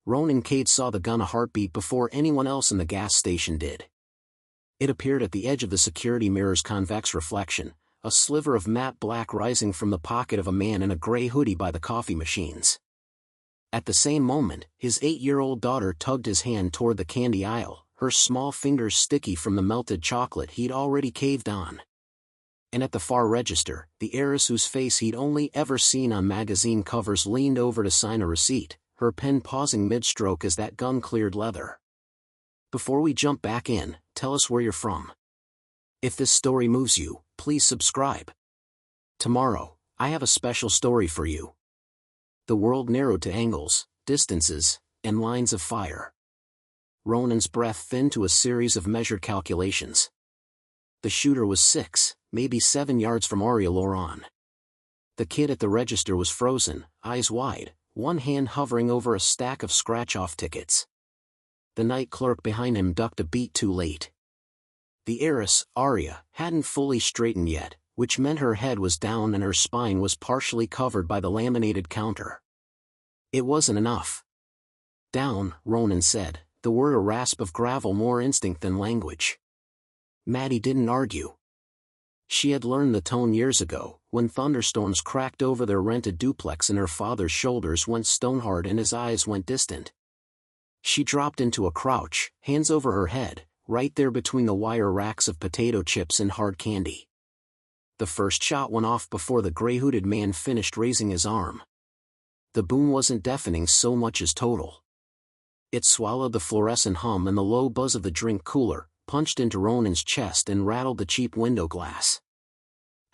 Ronan Cade saw the gun a heartbeat before anyone else in the gas station did. It appeared at the edge of the security mirror's convex reflection, a sliver of matte black rising from the pocket of a man in a gray hoodie by the coffee machines. At the same moment, his 8-year-old daughter tugged his hand toward the candy aisle, her small fingers sticky from the melted chocolate he'd already caved on. And at the far register, the heiress whose face he'd only ever seen on magazine covers leaned over to sign a receipt, her pen pausing mid-stroke as that gun cleared leather. Before we jump back in, tell us where you're from. If this story moves you, please subscribe. Tomorrow, I have a special story for you. The world narrowed to angles, distances, and lines of fire. Ronan's breath thinned to a series of measured calculations. The shooter was 6, maybe 7 yards from Aria Loran. The kid at the register was frozen, eyes wide, one hand hovering over a stack of scratch-off tickets. The night clerk behind him ducked a beat too late. The heiress, Aria, hadn't fully straightened yet, which meant her head was down and her spine was partially covered by the laminated counter. It wasn't enough. Down, Ronan said, the word a rasp of gravel more instinct than language. Maddie didn't argue. She had learned the tone years ago, when thunderstorms cracked over their rented duplex and her father's shoulders went stonehard and his eyes went distant. She dropped into a crouch, hands over her head, right there between the wire racks of potato chips and hard candy. The first shot went off before the gray-hooded man finished raising his arm. The boom wasn't deafening so much as total. It swallowed the fluorescent hum and the low buzz of the drink cooler, punched into Ronan's chest and rattled the cheap window glass.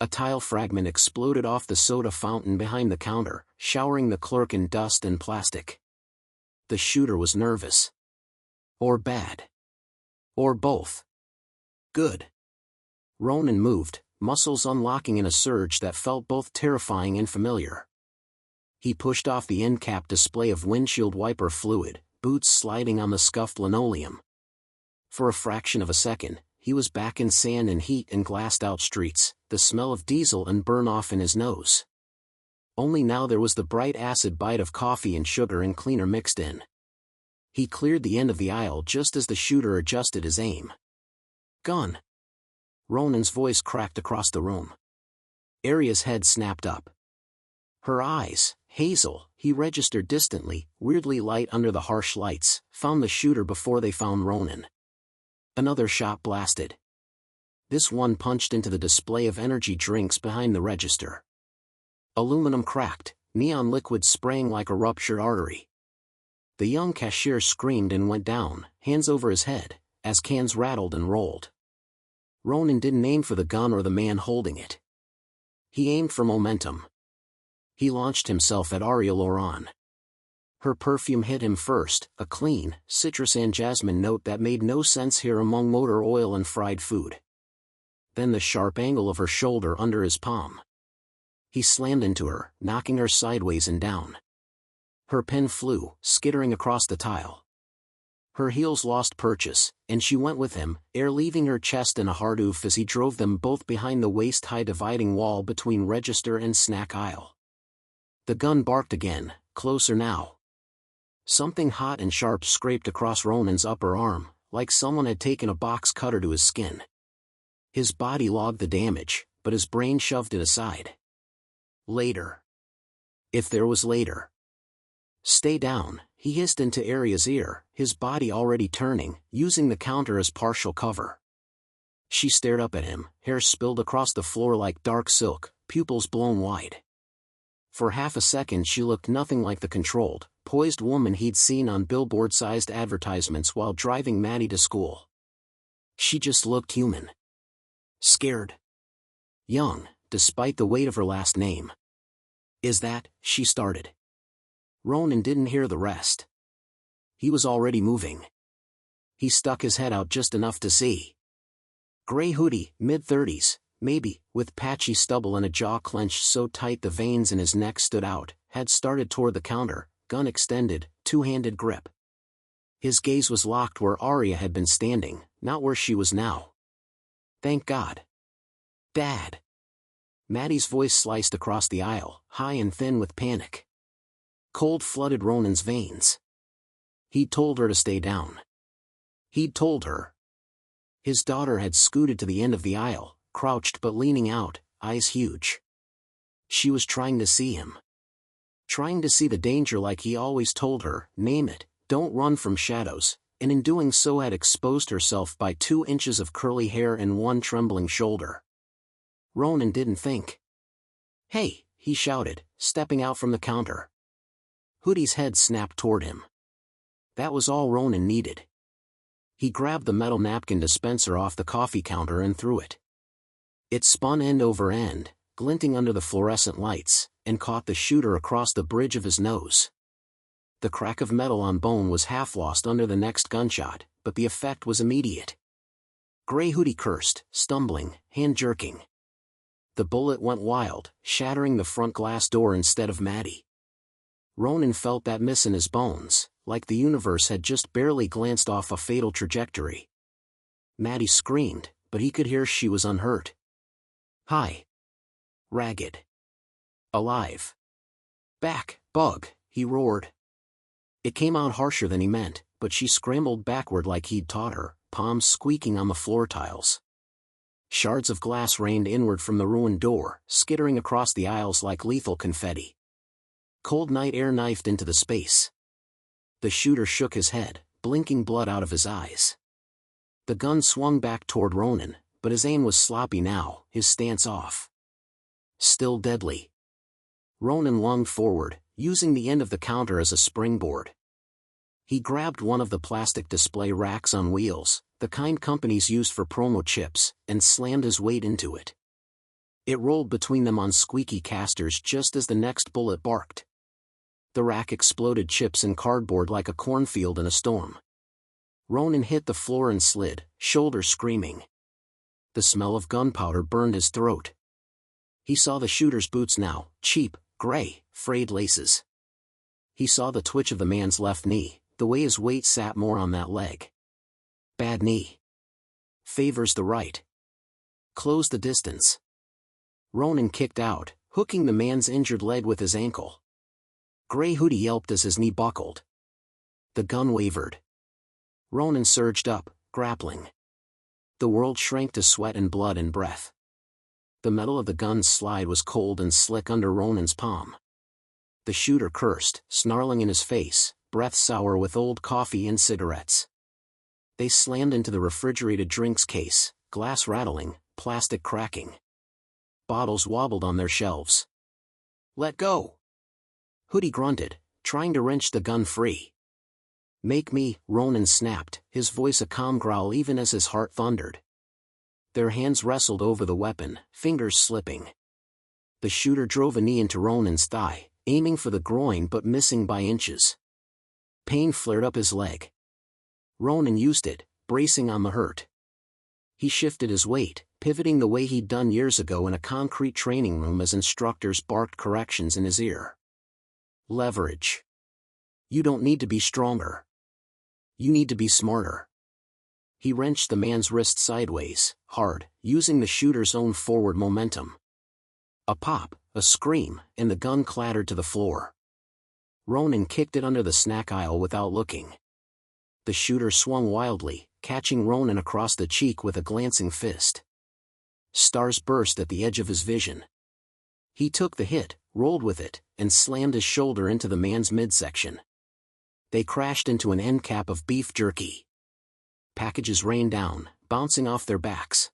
A tile fragment exploded off the soda fountain behind the counter, showering the clerk in dust and plastic. The shooter was nervous. Or bad. Or both. Good. Ronan moved, muscles unlocking in a surge that felt both terrifying and familiar. He pushed off the end-cap display of windshield wiper fluid, boots sliding on the scuffed linoleum. For a fraction of a second, he was back in sand and heat and glassed-out streets, the smell of diesel and burn-off in his nose. Only now there was the bright acid bite of coffee and sugar and cleaner mixed in. He cleared the end of the aisle just as the shooter adjusted his aim. Gun! Ronan's voice cracked across the room. Aria's head snapped up. Her eyes, hazel, he registered distantly, weirdly light under the harsh lights, found the shooter before they found Ronan. Another shot blasted. This one punched into the display of energy drinks behind the register. Aluminum cracked, neon liquid spraying like a ruptured artery. The young cashier screamed and went down, hands over his head, as cans rattled and rolled. Ronan didn't aim for the gun or the man holding it. He aimed for momentum. He launched himself at Aria Loran. Her perfume hit him first, a clean, citrus and jasmine note that made no sense here among motor oil and fried food. Then the sharp angle of her shoulder under his palm. He slammed into her, knocking her sideways and down. Her pen flew, skittering across the tile. Her heels lost purchase, and she went with him, air leaving her chest in a hard oof as he drove them both behind the waist-high dividing wall between register and snack aisle. The gun barked again, closer now. Something hot and sharp scraped across Ronan's upper arm, like someone had taken a box cutter to his skin. His body logged the damage, but his brain shoved it aside. Later. If there was later. Stay down, he hissed into Aria's ear, his body already turning, using the counter as partial cover. She stared up at him, hair spilled across the floor like dark silk, pupils blown wide. For half a second she looked nothing like the controlled, poised woman he'd seen on billboard-sized advertisements while driving Maddie to school. She just looked human. Scared. Young, despite the weight of her last name. Is that, she started. Ronan didn't hear the rest. He was already moving. He stuck his head out just enough to see. Gray hoodie, mid-30s, maybe, with patchy stubble and a jaw clenched so tight the veins in his neck stood out, had started toward the counter, gun extended, two-handed grip. His gaze was locked where Aria had been standing, not where she was now. Thank God. Dad. Maddie's voice sliced across the aisle, high and thin with panic. Cold flooded Ronan's veins. He'd told her to stay down. He'd told her. His daughter had scooted to the end of the aisle, crouched but leaning out, eyes huge. She was trying to see him. Trying to see the danger like he always told her, name it, don't run from shadows, and in doing so had exposed herself by 2 inches of curly hair and 1 trembling shoulder. Ronan didn't think. "Hey," he shouted, stepping out from the counter. Hoodie's head snapped toward him. That was all Ronan needed. He grabbed the metal napkin dispenser off the coffee counter and threw it. It spun end over end, glinting under the fluorescent lights, and caught the shooter across the bridge of his nose. The crack of metal on bone was half lost under the next gunshot, but the effect was immediate. Gray Hoodie cursed, stumbling, hand-jerking. The bullet went wild, shattering the front glass door instead of Maddie. Ronan felt that miss in his bones, like the universe had just barely glanced off a fatal trajectory. Maddie screamed, but he could hear she was unhurt. High. Ragged. Alive. Back, bug, he roared. It came out harsher than he meant, but she scrambled backward like he'd taught her, palms squeaking on the floor tiles. Shards of glass rained inward from the ruined door, skittering across the aisles like lethal confetti. Cold night air knifed into the space. The shooter shook his head, blinking blood out of his eyes. The gun swung back toward Ronan, but his aim was sloppy now, his stance off. Still deadly. Ronan lunged forward, using the end of the counter as a springboard. He grabbed one of the plastic display racks on wheels, the kind companies used for promo chips, and slammed his weight into it. It rolled between them on squeaky casters just as the next bullet barked. The rack exploded chips and cardboard like a cornfield in a storm. Ronan hit the floor and slid, shoulder screaming. The smell of gunpowder burned his throat. He saw the shooter's boots now, cheap, gray, frayed laces. He saw the twitch of the man's left knee, the way his weight sat more on that leg. Bad knee. Favors the right. Close the distance. Ronan kicked out, hooking the man's injured leg with his ankle. Gray Hoodie yelped as his knee buckled. The gun wavered. Ronan surged up, grappling. The world shrank to sweat and blood and breath. The metal of the gun's slide was cold and slick under Ronan's palm. The shooter cursed, snarling in his face, breath sour with old coffee and cigarettes. They slammed into the refrigerated drinks case, glass rattling, plastic cracking. Bottles wobbled on their shelves. "Let go!" Hoodie grunted, trying to wrench the gun free. "Make me," Ronan snapped, his voice a calm growl even as his heart thundered. Their hands wrestled over the weapon, fingers slipping. The shooter drove a knee into Ronan's thigh, aiming for the groin but missing by inches. Pain flared up his leg. Ronan used it, bracing on the hurt. He shifted his weight, pivoting the way he'd done years ago in a concrete training room as instructors barked corrections in his ear. Leverage. You don't need to be stronger. You need to be smarter. He wrenched the man's wrist sideways, hard, using the shooter's own forward momentum. A pop, a scream, and the gun clattered to the floor. Ronan kicked it under the snack aisle without looking. The shooter swung wildly, catching Ronan across the cheek with a glancing fist. Stars burst at the edge of his vision. He took the hit, rolled with it, and slammed his shoulder into the man's midsection. They crashed into an end cap of beef jerky. Packages rained down, bouncing off their backs.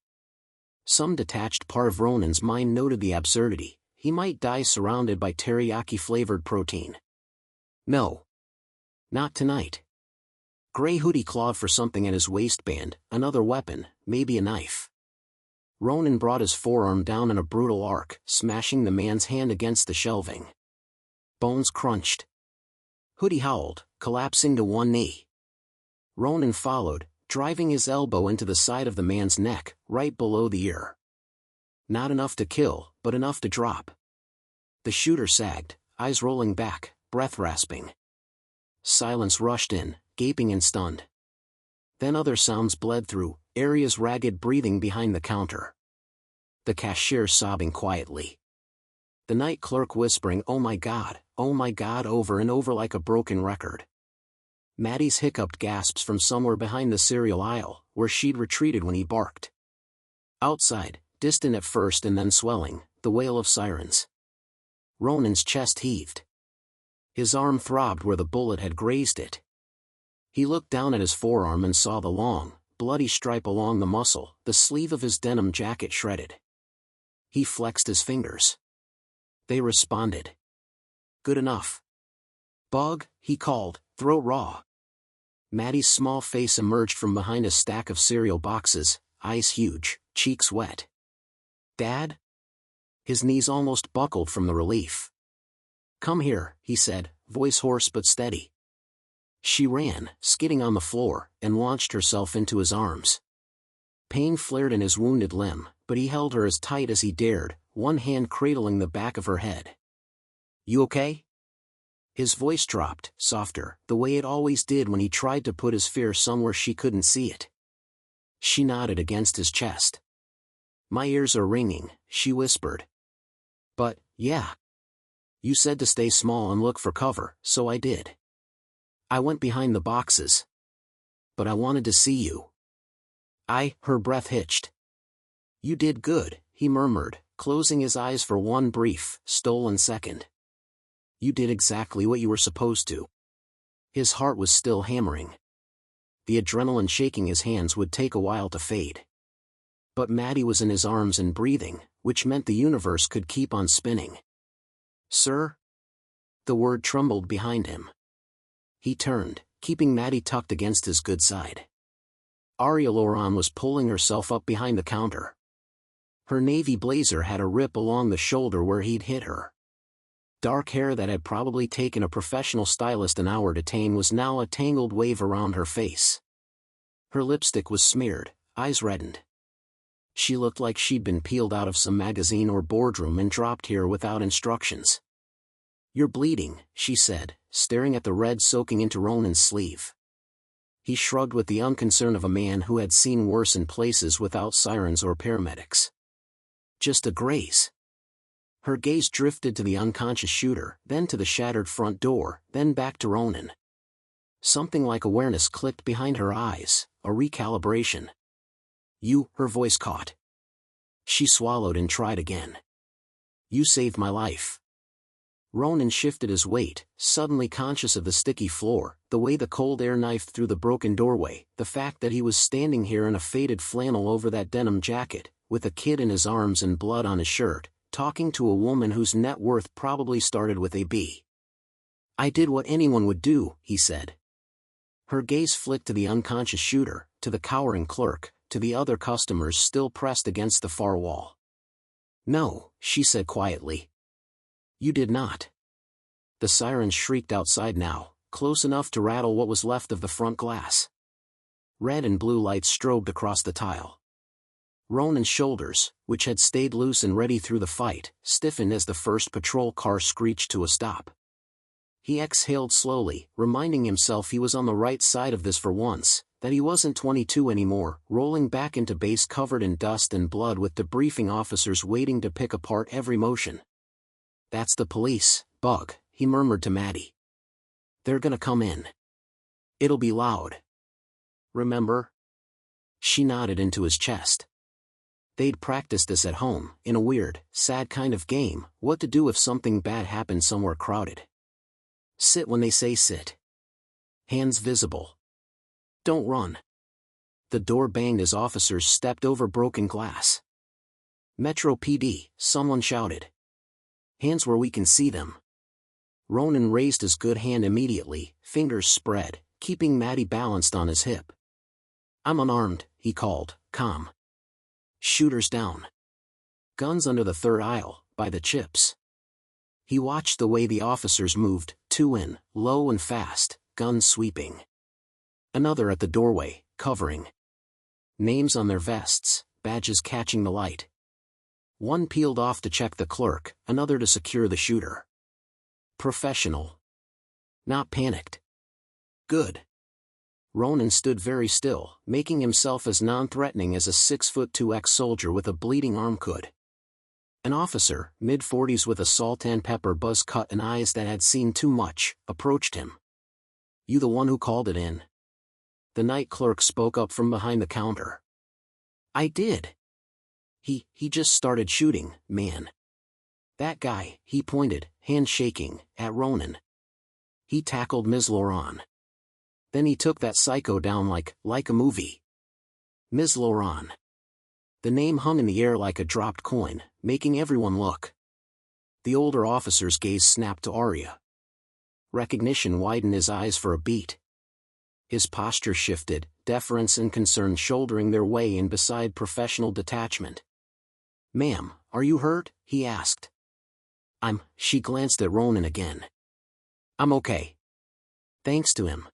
Some detached part of Ronan's mind noted the absurdity. He might die surrounded by teriyaki-flavored protein. No. Not tonight. Gray Hoodie clawed for something at his waistband, another weapon, maybe a knife. Ronan brought his forearm down in a brutal arc, smashing the man's hand against the shelving. Bones crunched. Hoodie howled, collapsing to one knee. Ronan followed, driving his elbow into the side of the man's neck, right below the ear. Not enough to kill, but enough to drop. The shooter sagged, eyes rolling back, breath rasping. Silence rushed in, gaping and stunned. Then other sounds bled through, Aria's ragged breathing behind the counter. The cashier sobbing quietly. The night clerk whispering, oh my God, over and over like a broken record. Maddie's hiccuped gasps from somewhere behind the cereal aisle, where she'd retreated when he barked. Outside, distant at first and then swelling, the wail of sirens. Ronan's chest heaved. His arm throbbed where the bullet had grazed it. He looked down at his forearm and saw the long, bloody stripe along the muscle, the sleeve of his denim jacket shredded. He flexed his fingers. They responded. Good enough. Bug, he called, throw raw. Maddie's small face emerged from behind a stack of cereal boxes, eyes huge, cheeks wet. Dad? His knees almost buckled from the relief. Come here, he said, voice hoarse but steady. She ran, skidding on the floor, and launched herself into his arms. Pain flared in his wounded limb, but he held her as tight as he dared, one hand cradling the back of her head. You okay? His voice dropped, softer, the way it always did when he tried to put his fear somewhere she couldn't see it. She nodded against his chest. My ears are ringing, she whispered. But, yeah. You said to stay small and look for cover, so I did. I went behind the boxes. But I wanted to see you. Her breath hitched. You did good, he murmured, closing his eyes for one brief, stolen second. You did exactly what you were supposed to. His heart was still hammering. The adrenaline shaking his hands would take a while to fade. But Maddie was in his arms and breathing, which meant the universe could keep on spinning. Sir? The word trembled behind him. He turned, keeping Maddie tucked against his good side. Aria Loran was pulling herself up behind the counter. Her navy blazer had a rip along the shoulder where he'd hit her. Dark hair that had probably taken a professional stylist an hour to tame was now a tangled wave around her face. Her lipstick was smeared, eyes reddened. She looked like she'd been peeled out of some magazine or boardroom and dropped here without instructions. You're bleeding, she said, staring at the red soaking into Ronan's sleeve. He shrugged with the unconcern of a man who had seen worse in places without sirens or paramedics. Just a graze. Her gaze drifted to the unconscious shooter, then to the shattered front door, then back to Ronan. Something like awareness clicked behind her eyes, a recalibration. You, her voice caught. She swallowed and tried again. You saved my life. Ronan shifted his weight, suddenly conscious of the sticky floor, the way the cold air knifed through the broken doorway, the fact that he was standing here in a faded flannel over that denim jacket, with a kid in his arms and blood on his shirt, talking to a woman whose net worth probably started with a B. I did what anyone would do, he said. Her gaze flicked to the unconscious shooter, to the cowering clerk, to the other customers still pressed against the far wall. No, she said quietly. You did not. The sirens shrieked outside now, close enough to rattle what was left of the front glass. Red and blue lights strobed across the tile. Ronan's shoulders, which had stayed loose and ready through the fight, stiffened as the first patrol car screeched to a stop. He exhaled slowly, reminding himself he was on the right side of this for once, that he wasn't 22 anymore, rolling back into base covered in dust and blood with debriefing officers waiting to pick apart every motion. That's the police, Bug, he murmured to Maddie. They're gonna come in. It'll be loud. Remember? She nodded into his chest. They'd practiced this at home, in a weird, sad kind of game, what to do if something bad happened somewhere crowded. Sit when they say sit. Hands visible. Don't run. The door banged as officers stepped over broken glass. Metro PD, someone shouted. Hands where we can see them. Ronan raised his good hand immediately, fingers spread, keeping Maddie balanced on his hip. I'm unarmed, he called, calm. Shooters down. Guns under the third aisle, by the chips. He watched the way the officers moved, two in, low and fast, guns sweeping. Another at the doorway, covering. Names on their vests, badges catching the light. One peeled off to check the clerk, another to secure the shooter. Professional. Not panicked. Good. Ronan stood very still, making himself as non-threatening as a 6'2" ex-soldier with a bleeding arm could. An officer, mid-40s with a salt and pepper buzz cut and eyes that had seen too much, approached him. You the one who called it in? The night clerk spoke up from behind the counter. I did. He just started shooting, man. That guy, he pointed, hand shaking, at Ronan. He tackled Ms. Laurent. Then he took that psycho down like a movie. Ms. Laurent. The name hung in the air like a dropped coin, making everyone look. The older officer's gaze snapped to Arya. Recognition widened his eyes for a beat. His posture shifted, deference and concern shouldering their way in beside professional detachment. Ma'am, are you hurt? He asked. She glanced at Ronan again. I'm okay. Thanks to him.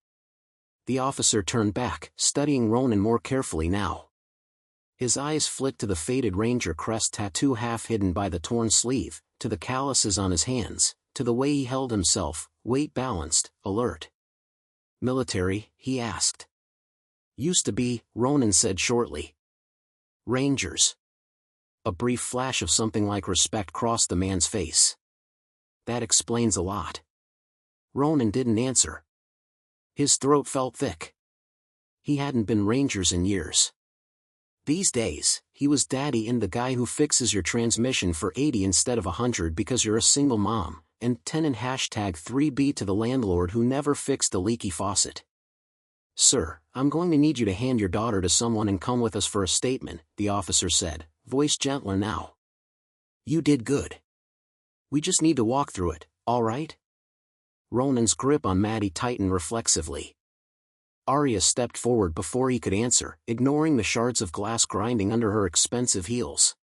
The officer turned back, studying Ronan more carefully now. His eyes flicked to the faded Ranger crest tattoo half hidden by the torn sleeve, to the calluses on his hands, to the way he held himself, weight balanced, alert. Military? He asked. Used to be, Ronan said shortly. Rangers. A brief flash of something like respect crossed the man's face. That explains a lot. Ronan didn't answer. His throat felt thick. He hadn't been Rangers in years. These days, he was daddy and the guy who fixes your transmission for 80 instead of 100 because you're a single mom, and 10 and #3B to the landlord who never fixed the leaky faucet. Sir, I'm going to need you to hand your daughter to someone and come with us for a statement, the officer said, voice gentler now. You did good. We just need to walk through it, all right? Ronan's grip on Maddie tightened reflexively. Arya stepped forward before he could answer, ignoring the shards of glass grinding under her expensive heels.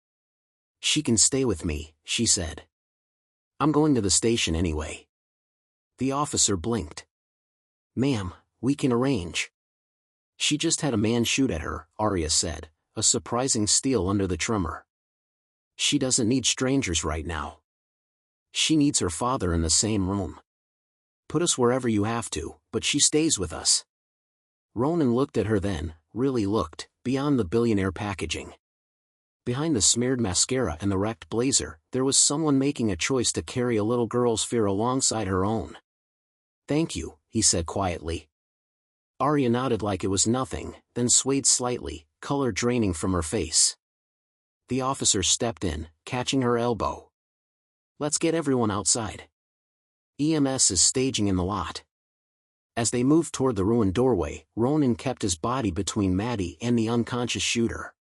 She can stay with me, she said. I'm going to the station anyway. The officer blinked. Ma'am, we can arrange. She just had a man shoot at her, Arya said, a surprising steal under the tremor. She doesn't need strangers right now. She needs her father in the same room. Put us wherever you have to, but she stays with us. Ronan looked at her then, really looked, beyond the billionaire packaging. Behind the smeared mascara and the wrecked blazer, there was someone making a choice to carry a little girl's fear alongside her own. Thank you, he said quietly. Arya nodded like it was nothing, then swayed slightly, color draining from her face. The officer stepped in, catching her elbow. Let's get everyone outside. EMS is staging in the lot. As they moved toward the ruined doorway, Ronan kept his body between Maddie and the unconscious shooter.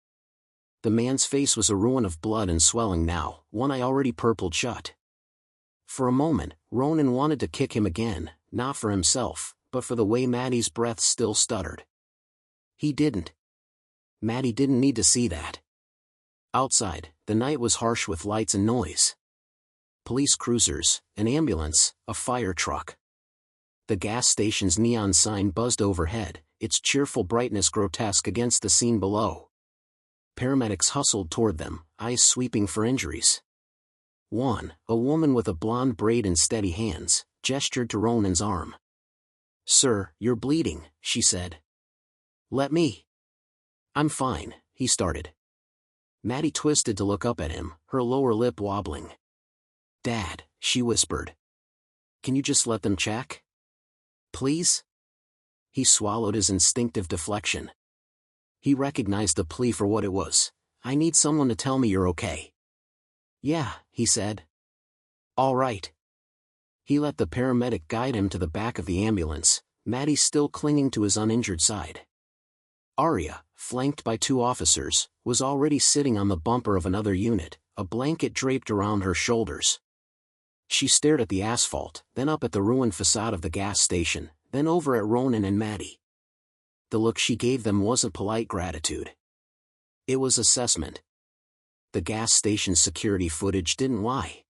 The man's face was a ruin of blood and swelling now, one eye already purpled shut. For a moment, Ronan wanted to kick him again, not for himself, but for the way Maddie's breath still stuttered. He didn't. Maddie didn't need to see that. Outside, the night was harsh with lights and noise. Police cruisers, an ambulance, a fire truck. The gas station's neon sign buzzed overhead, its cheerful brightness grotesque against the scene below. Paramedics hustled toward them, eyes sweeping for injuries. A woman with a blonde braid and steady hands, gestured to Ronan's arm. Sir, you're bleeding, she said. Let me. I'm fine, he started. Maddie twisted to look up at him, her lower lip wobbling. Dad, she whispered. Can you just let them check? Please? He swallowed his instinctive deflection. He recognized the plea for what it was. I need someone to tell me you're okay. Yeah, he said. All right. He let the paramedic guide him to the back of the ambulance, Maddie still clinging to his uninjured side. Arya, flanked by 2 officers, was already sitting on the bumper of another unit, a blanket draped around her shoulders. She stared at the asphalt, then up at the ruined facade of the gas station, then over at Ronan and Maddie. The look she gave them wasn't polite gratitude. It was assessment. The gas station's security footage didn't lie.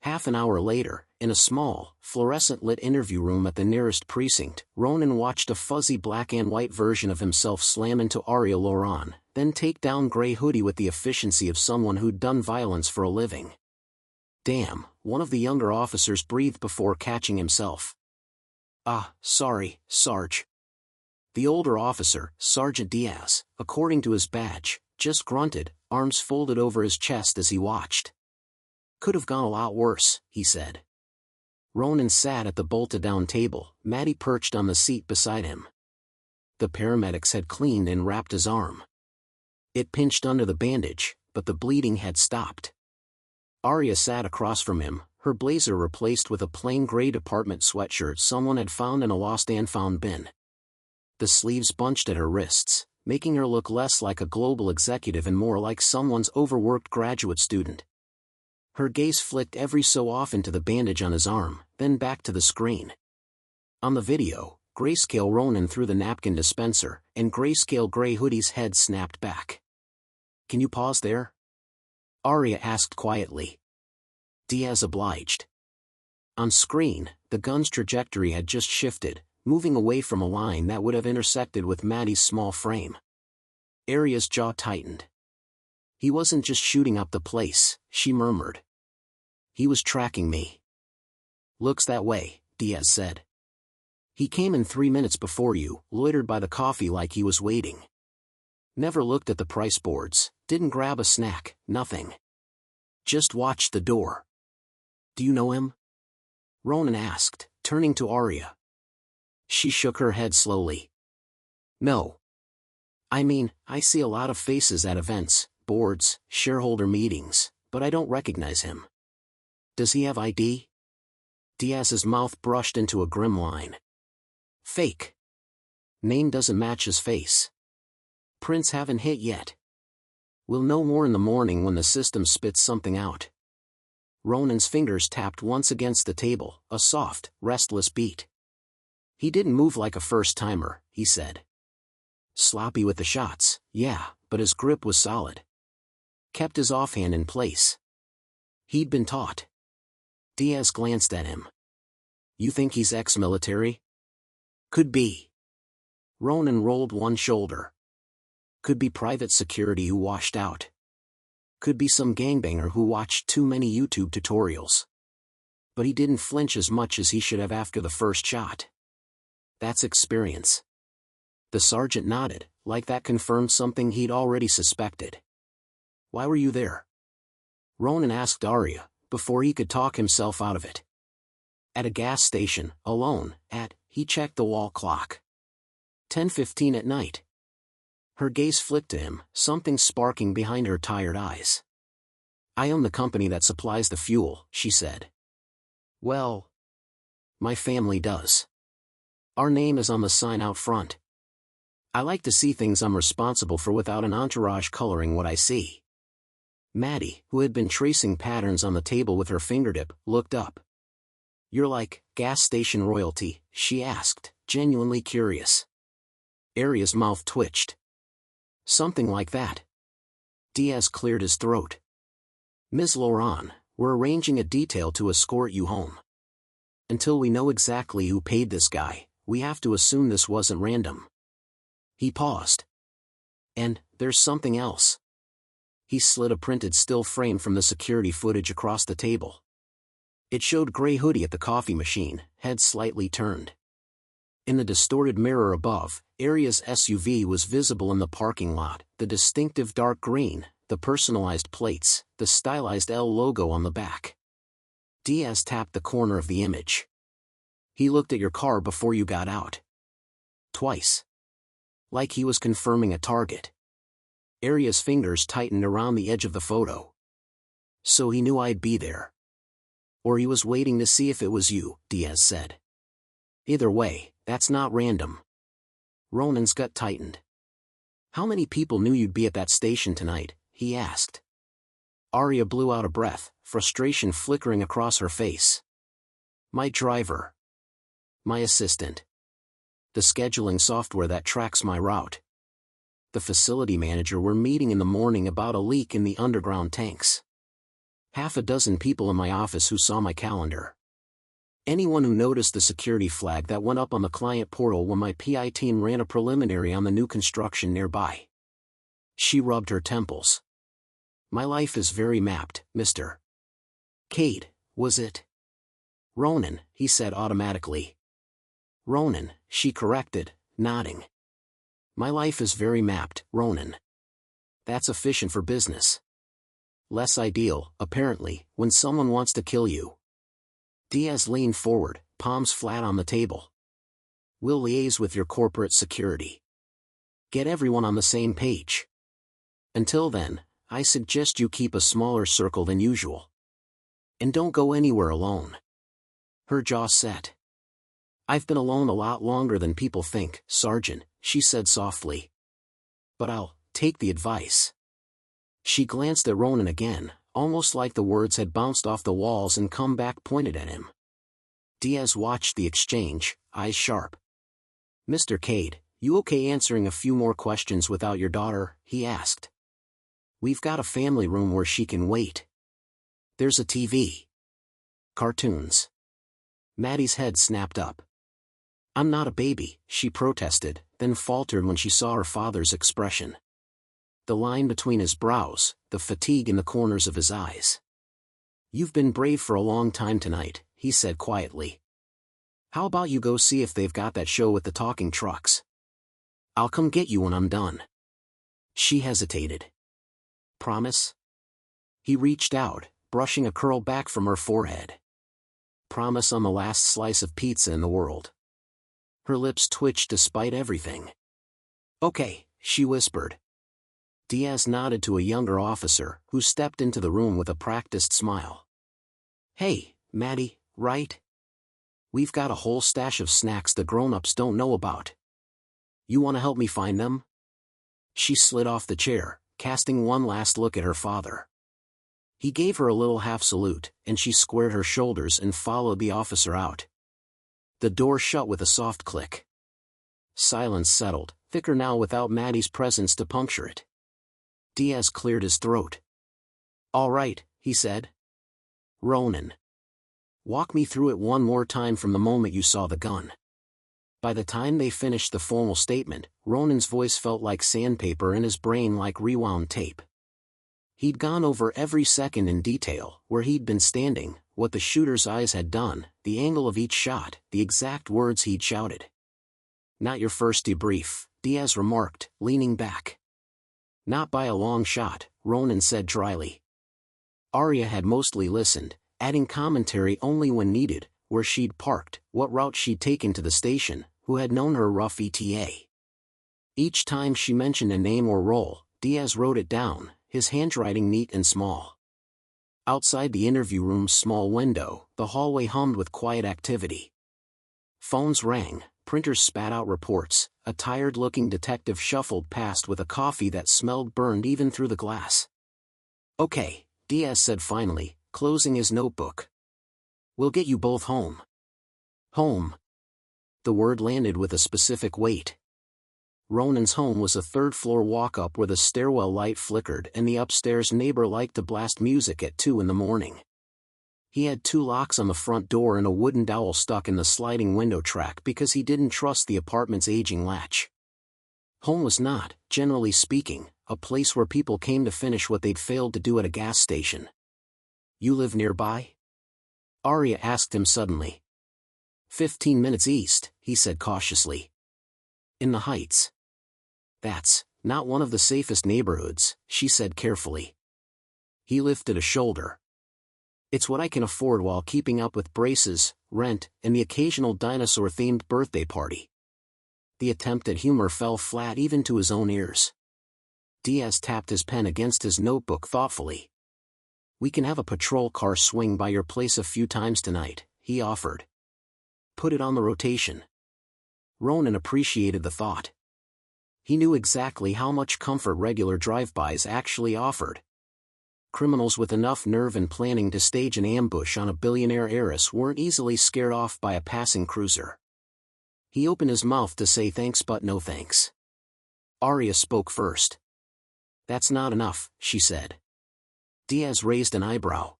Half an hour later, in a small, fluorescent-lit interview room at the nearest precinct, Ronan watched a fuzzy black and white version of himself slam into Arya Laurent, then take down Grey Hoodie with the efficiency of someone who'd done violence for a living. Damn, one of the younger officers breathed before catching himself. Sorry, Sarge. The older officer, Sergeant Diaz, according to his badge, just grunted, arms folded over his chest as he watched. Could have gone a lot worse, he said. Ronan sat at the bolted-down table, Maddie perched on the seat beside him. The paramedics had cleaned and wrapped his arm. It pinched under the bandage, but the bleeding had stopped. Arya sat across from him, her blazer replaced with a plain gray department sweatshirt someone had found in a lost-and-found bin. The sleeves bunched at her wrists, making her look less like a global executive and more like someone's overworked graduate student. Her gaze flicked every so often to the bandage on his arm, then back to the screen. On the video, grayscale Ronan threw the napkin dispenser, and grayscale Grey Hoodie's head snapped back. "Can you pause there?" Arya asked quietly. Diaz obliged. On screen, the gun's trajectory had just shifted, moving away from a line that would have intersected with Maddie's small frame. Arya's jaw tightened. "He wasn't just shooting up the place," she murmured. "He was tracking me." "Looks that way," Diaz said. "He came in 3 minutes before you, loitered by the coffee like he was waiting. Never looked at the price boards, didn't grab a snack, nothing. Just watched the door." "Do you know him?" Ronan asked, turning to Arya. She shook her head slowly. "No. I mean, I see a lot of faces at events, boards, shareholder meetings, but I don't recognize him." "Does he have ID?" Diaz's mouth brushed into a grim line. "Fake. Name doesn't match his face. Prints haven't hit yet. We'll know more in the morning when the system spits something out." Ronan's fingers tapped once against the table, a soft, restless beat. "He didn't move like a first-timer," he said. "Sloppy with the shots, yeah, but his grip was solid. Kept his offhand in place. He'd been taught." Diaz glanced at him. "You think he's ex-military?" "Could be." Ronan rolled one shoulder. "Could be private security who washed out. Could be some gangbanger who watched too many YouTube tutorials. But he didn't flinch as much as he should have after the first shot. That's experience." The sergeant nodded, like that confirmed something he'd already suspected. "Why were you there?" Ronan asked Arya, before he could talk himself out of it. "At a gas station, alone, he checked the wall clock. 10:15 at night." Her gaze flicked to him, something sparking behind her tired eyes. "I own the company that supplies the fuel," she said. "Well, my family does. Our name is on the sign out front. I like to see things I'm responsible for without an entourage coloring what I see." Maddie, who had been tracing patterns on the table with her fingertip, looked up. "You're like gas station royalty?" she asked, genuinely curious. Arya's mouth twitched. "Something like that." Diaz cleared his throat. "Ms. Laurent, we're arranging a detail to escort you home. Until we know exactly who paid this guy, we have to assume this wasn't random." He paused. "And there's something else." He slid a printed still frame from the security footage across the table. It showed Grey Hoodie at the coffee machine, head slightly turned. In the distorted mirror above, Arya's SUV was visible in the parking lot, the distinctive dark green, the personalized plates, the stylized L logo on the back. Diaz tapped the corner of the image. "He looked at your car before you got out." "Twice." Like he was confirming a target. Arya's fingers tightened around the edge of the photo. "So he knew I'd be there." "Or he was waiting to see if it was you," Diaz said. "Either way, that's not random." Ronan's gut tightened. "How many people knew you'd be at that station tonight?" he asked. Arya blew out a breath, frustration flickering across her face. "My driver. My assistant. The scheduling software that tracks my route. The facility manager we're meeting in the morning about a leak in the underground tanks. Half a dozen people in my office who saw my calendar. Anyone who noticed the security flag that went up on the client portal when my PI team ran a preliminary on the new construction nearby." She rubbed her temples. "My life is very mapped, Mr. Cade, was it?" "Ronan," he said automatically. "Ronan," she corrected, nodding. "My life is very mapped, Ronan. That's efficient for business. Less ideal, apparently, when someone wants to kill you." Diaz leaned forward, palms flat on the table. We'll liaise with your corporate security. Get everyone on the same page. Until then, I suggest you keep a smaller circle than usual. And don't go anywhere alone. Her jaw set. I've been alone a lot longer than people think, Sergeant, she said softly. But I'll take the advice. She glanced at Ronan again, almost like the words had bounced off the walls and come back pointed at him. Diaz watched the exchange, eyes sharp. Mr. Cade, you okay answering a few more questions without your daughter? He asked. We've got a family room where she can wait. There's a TV. Cartoons. Maddie's head snapped up. I'm not a baby, she protested, then faltered when she saw her father's expression. The line between his brows, the fatigue in the corners of his eyes. You've been brave for a long time tonight, he said quietly. How about you go see if they've got that show with the talking trucks? I'll come get you when I'm done. She hesitated. Promise? He reached out, brushing a curl back from her forehead. Promise on the last slice of pizza in the world. Her lips twitched despite everything. Okay, she whispered. Diaz nodded to a younger officer, who stepped into the room with a practiced smile. Hey, Maddie, right? We've got a whole stash of snacks the grown-ups don't know about. You want to help me find them? She slid off the chair, casting one last look at her father. He gave her a little half-salute, and she squared her shoulders and followed the officer out. The door shut with a soft click. Silence settled, thicker now without Maddie's presence to puncture it. Diaz cleared his throat. All right, he said. Ronan. Walk me through it one more time from the moment you saw the gun. By the time they finished the formal statement, Ronan's voice felt like sandpaper and his brain like rewound tape. He'd gone over every second in detail, where he'd been standing, what the shooter's eyes had done, the angle of each shot, the exact words he'd shouted. Not your first debrief, Diaz remarked, leaning back. Not by a long shot, Ronan said dryly. Arya had mostly listened, adding commentary only when needed, where she'd parked, what route she'd taken to the station, who had known her rough ETA. Each time she mentioned a name or role, Diaz wrote it down, his handwriting neat and small. Outside the interview room's small window, the hallway hummed with quiet activity. Phones rang, printers spat out reports, a tired-looking detective shuffled past with a coffee that smelled burned even through the glass. Okay, Diaz said finally, closing his notebook. We'll get you both home. Home. The word landed with a specific weight. Ronan's home was a third-floor walk-up where the stairwell light flickered and the upstairs neighbor liked to blast music at 2 in the morning. He had 2 locks on the front door and a wooden dowel stuck in the sliding window track because he didn't trust the apartment's aging latch. Home was not, generally speaking, a place where people came to finish what they'd failed to do at a gas station. You live nearby? Arya asked him suddenly. 15 minutes east, he said cautiously. In the Heights. That's not one of the safest neighborhoods, she said carefully. He lifted a shoulder. It's what I can afford while keeping up with braces, rent, and the occasional dinosaur-themed birthday party. The attempt at humor fell flat even to his own ears. Diaz tapped his pen against his notebook thoughtfully. We can have a patrol car swing by your place a few times tonight, he offered. Put it on the rotation. Ronan appreciated the thought. He knew exactly how much comfort regular drive-bys actually offered. Criminals with enough nerve and planning to stage an ambush on a billionaire heiress weren't easily scared off by a passing cruiser. He opened his mouth to say thanks but no thanks. Arya spoke first. That's not enough, she said. Diaz raised an eyebrow.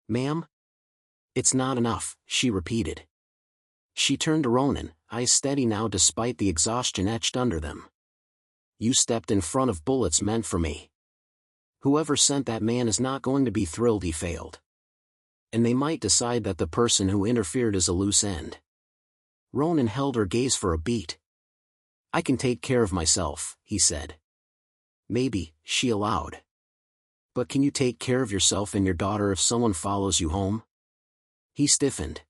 Ma'am? It's not enough, she repeated. She turned to Ronan, eyes steady now despite the exhaustion etched under them. You stepped in front of bullets meant for me. Whoever sent that man is not going to be thrilled he failed. And they might decide that the person who interfered is a loose end. Ronan held her gaze for a beat. I can take care of myself, he said. Maybe, she allowed. But can you take care of yourself and your daughter if someone follows you home? He stiffened.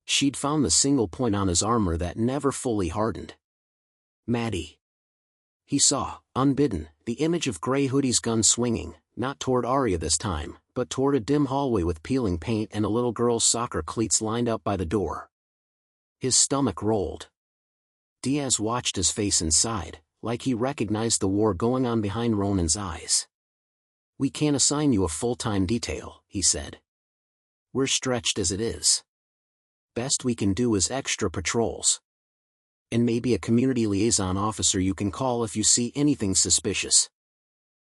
She'd found the single point on his armor that never fully hardened. Maddie. He saw, unbidden, the image of Grey Hoodie's gun swinging, not toward Arya this time, but toward a dim hallway with peeling paint and a little girl's soccer cleats lined up by the door. His stomach rolled. Diaz watched his face inside, like he recognized the war going on behind Ronan's eyes. "We can't assign you a full-time detail," he said. "We're stretched as it is. Best we can do is extra patrols. And maybe a community liaison officer you can call if you see anything suspicious."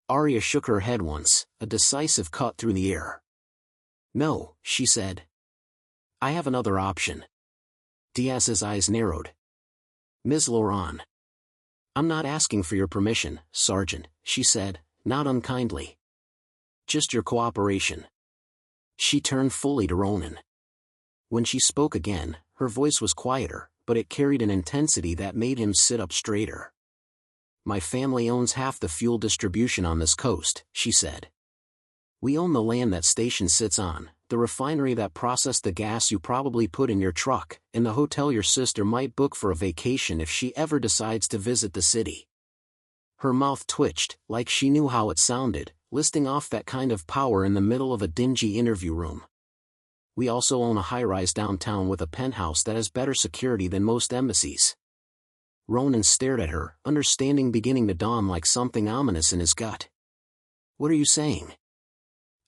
Arya shook her head once, a decisive cut through the air. "No," she said. "I have another option." Diaz's eyes narrowed. "Ms. Laurent." "I'm not asking for your permission, Sergeant," she said, not unkindly. "Just your cooperation." She turned fully to Ronan. When she spoke again, her voice was quieter, but it carried an intensity that made him sit up straighter. "My family owns half the fuel distribution on this coast," she said. "We own the land that station sits on, the refinery that processed the gas you probably put in your truck, and the hotel your sister might book for a vacation if she ever decides to visit the city." Her mouth twitched, like she knew how it sounded, listing off that kind of power in the middle of a dingy interview room. "We also own a high-rise downtown with a penthouse that has better security than most embassies." Ronan stared at her, understanding beginning to dawn like something ominous in his gut. "What are you saying?"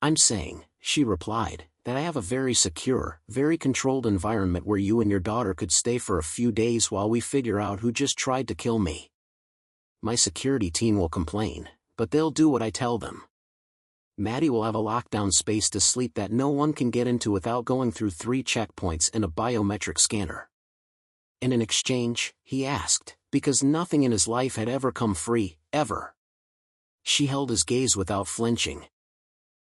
"I'm saying," she replied, "that I have a very secure, very controlled environment where you and your daughter could stay for a few days while we figure out who just tried to kill me. My security team will complain, but they'll do what I tell them. Maddie will have a lockdown space to sleep that no one can get into without going through 3 checkpoints and a biometric scanner." "And in exchange?" he asked, because nothing in his life had ever come free, ever. She held his gaze without flinching.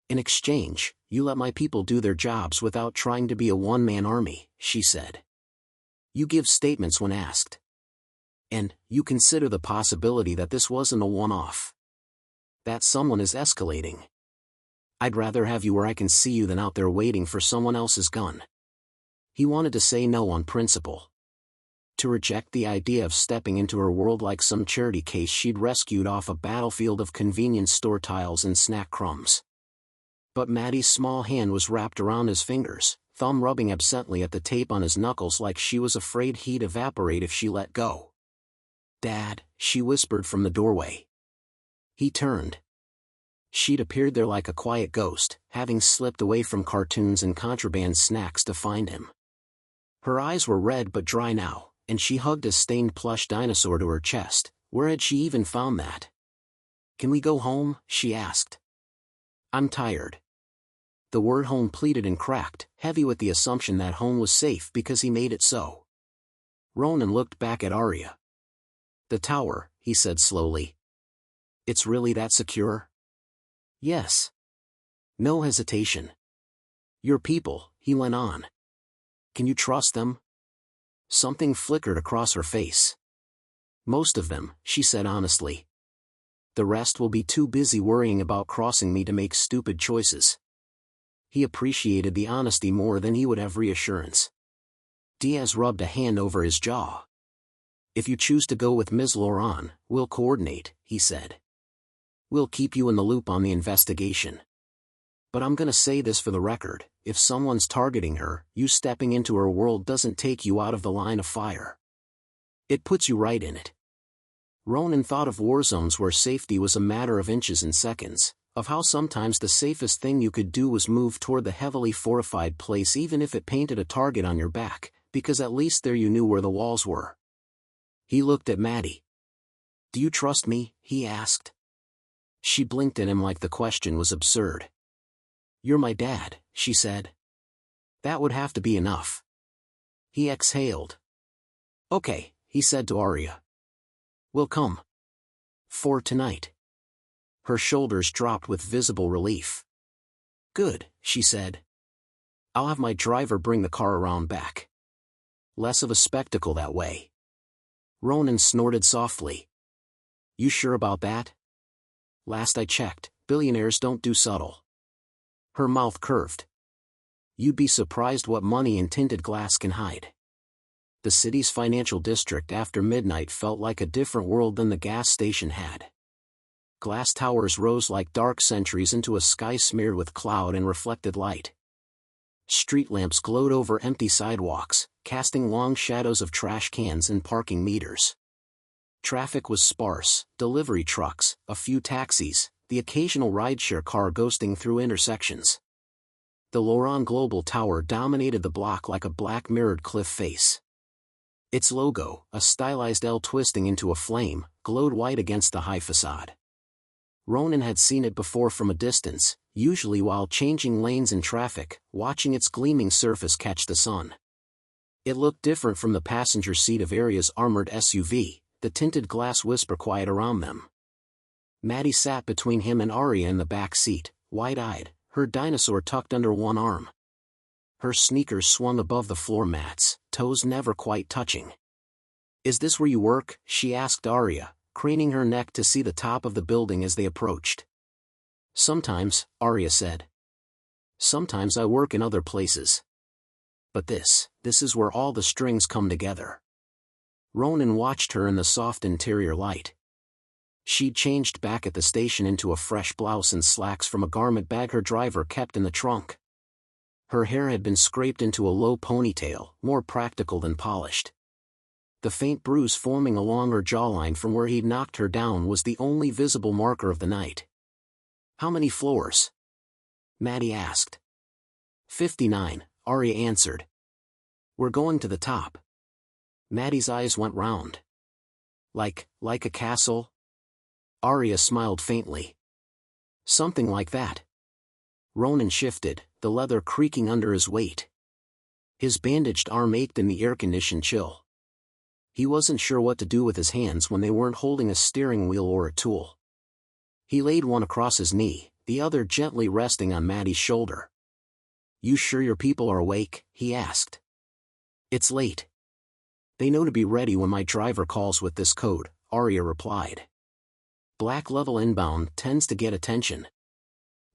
"In exchange, you let my people do their jobs without trying to be a one-man army," she said. "You give statements when asked. And, you consider the possibility that this wasn't a one-off. That someone is escalating. I'd rather have you where I can see you than out there waiting for someone else's gun." He wanted to say no on principle. To reject the idea of stepping into her world like some charity case she'd rescued off a battlefield of convenience store tiles and snack crumbs. But Maddie's small hand was wrapped around his fingers, thumb rubbing absently at the tape on his knuckles like she was afraid he'd evaporate if she let go. "Dad," she whispered from the doorway. He turned. She'd appeared there like a quiet ghost, having slipped away from cartoons and contraband snacks to find him. Her eyes were red but dry now, and she hugged a stained plush dinosaur to her chest. Where had she even found that? "Can we go home?" she asked. "I'm tired." The word home pleated and cracked, heavy with the assumption that home was safe because he made it so. Ronan looked back at Arya. "The tower," he said slowly. "It's really that secure?" "Yes." No hesitation. "Your people," he went on. "Can you trust them?" Something flickered across her face. "Most of them," she said honestly. "The rest will be too busy worrying about crossing me to make stupid choices." He appreciated the honesty more than he would have reassurance. Diaz rubbed a hand over his jaw. "If you choose to go with Ms. Laurent, we'll coordinate," he said. "We'll keep you in the loop on the investigation. But I'm gonna say this for the record, if someone's targeting her, you stepping into her world doesn't take you out of the line of fire. It puts you right in it." Ronan thought of war zones where safety was a matter of inches and seconds, of how sometimes the safest thing you could do was move toward the heavily fortified place even if it painted a target on your back, because at least there you knew where the walls were. He looked at Maddie. "Do you trust me?" he asked. She blinked at him like the question was absurd. "You're my dad," she said. "That would have to be enough." He exhaled. "Okay," he said to Arya. "We'll come. For tonight." Her shoulders dropped with visible relief. "Good," she said. "I'll have my driver bring the car around back. Less of a spectacle that way." Ronan snorted softly. "You sure about that? Last I checked, billionaires don't do subtle." Her mouth curved. You'd be surprised what money in tinted glass can hide. The city's financial district after midnight felt like a different world than the gas station had. Glass towers rose like dark sentries into a sky smeared with cloud and reflected light. Street lamps glowed over empty sidewalks, casting long shadows of trash cans and parking meters. Traffic was sparse, delivery trucks, a few taxis, the occasional rideshare car ghosting through intersections. The L'Oran Global Tower dominated the block like a black mirrored cliff face. Its logo, a stylized L twisting into a flame, glowed white against the high facade. Ronan had seen it before from a distance, usually while changing lanes in traffic, watching its gleaming surface catch the sun. It looked different from the passenger seat of Heiress' armored SUV, the tinted glass whisper quiet around them. Maddie sat between him and Arya in the back seat, wide-eyed, her dinosaur tucked under one arm. Her sneakers swung above the floor mats, toes never quite touching. "Is this where you work?" she asked Arya, craning her neck to see the top of the building as they approached. "Sometimes," Arya said. "Sometimes I work in other places. But this is where all the strings come together." Ronan watched her in the soft interior light. She'd changed back at the station into a fresh blouse and slacks from a garment bag her driver kept in the trunk. Her hair had been scraped into a low ponytail, more practical than polished. The faint bruise forming along her jawline from where he'd knocked her down was the only visible marker of the night. "How many floors?" Maddie asked. 59, Arya answered. "We're going to the top." Maddie's eyes went round. Like a castle?" Arya smiled faintly. "Something like that." Ronan shifted, the leather creaking under his weight. His bandaged arm ached in the air-conditioned chill. He wasn't sure what to do with his hands when they weren't holding a steering wheel or a tool. He laid one across his knee, the other gently resting on Maddie's shoulder. "You sure your people are awake?" he asked. "It's late. They know to be ready when my driver calls with this code," Arya replied. Black level inbound tends to get attention.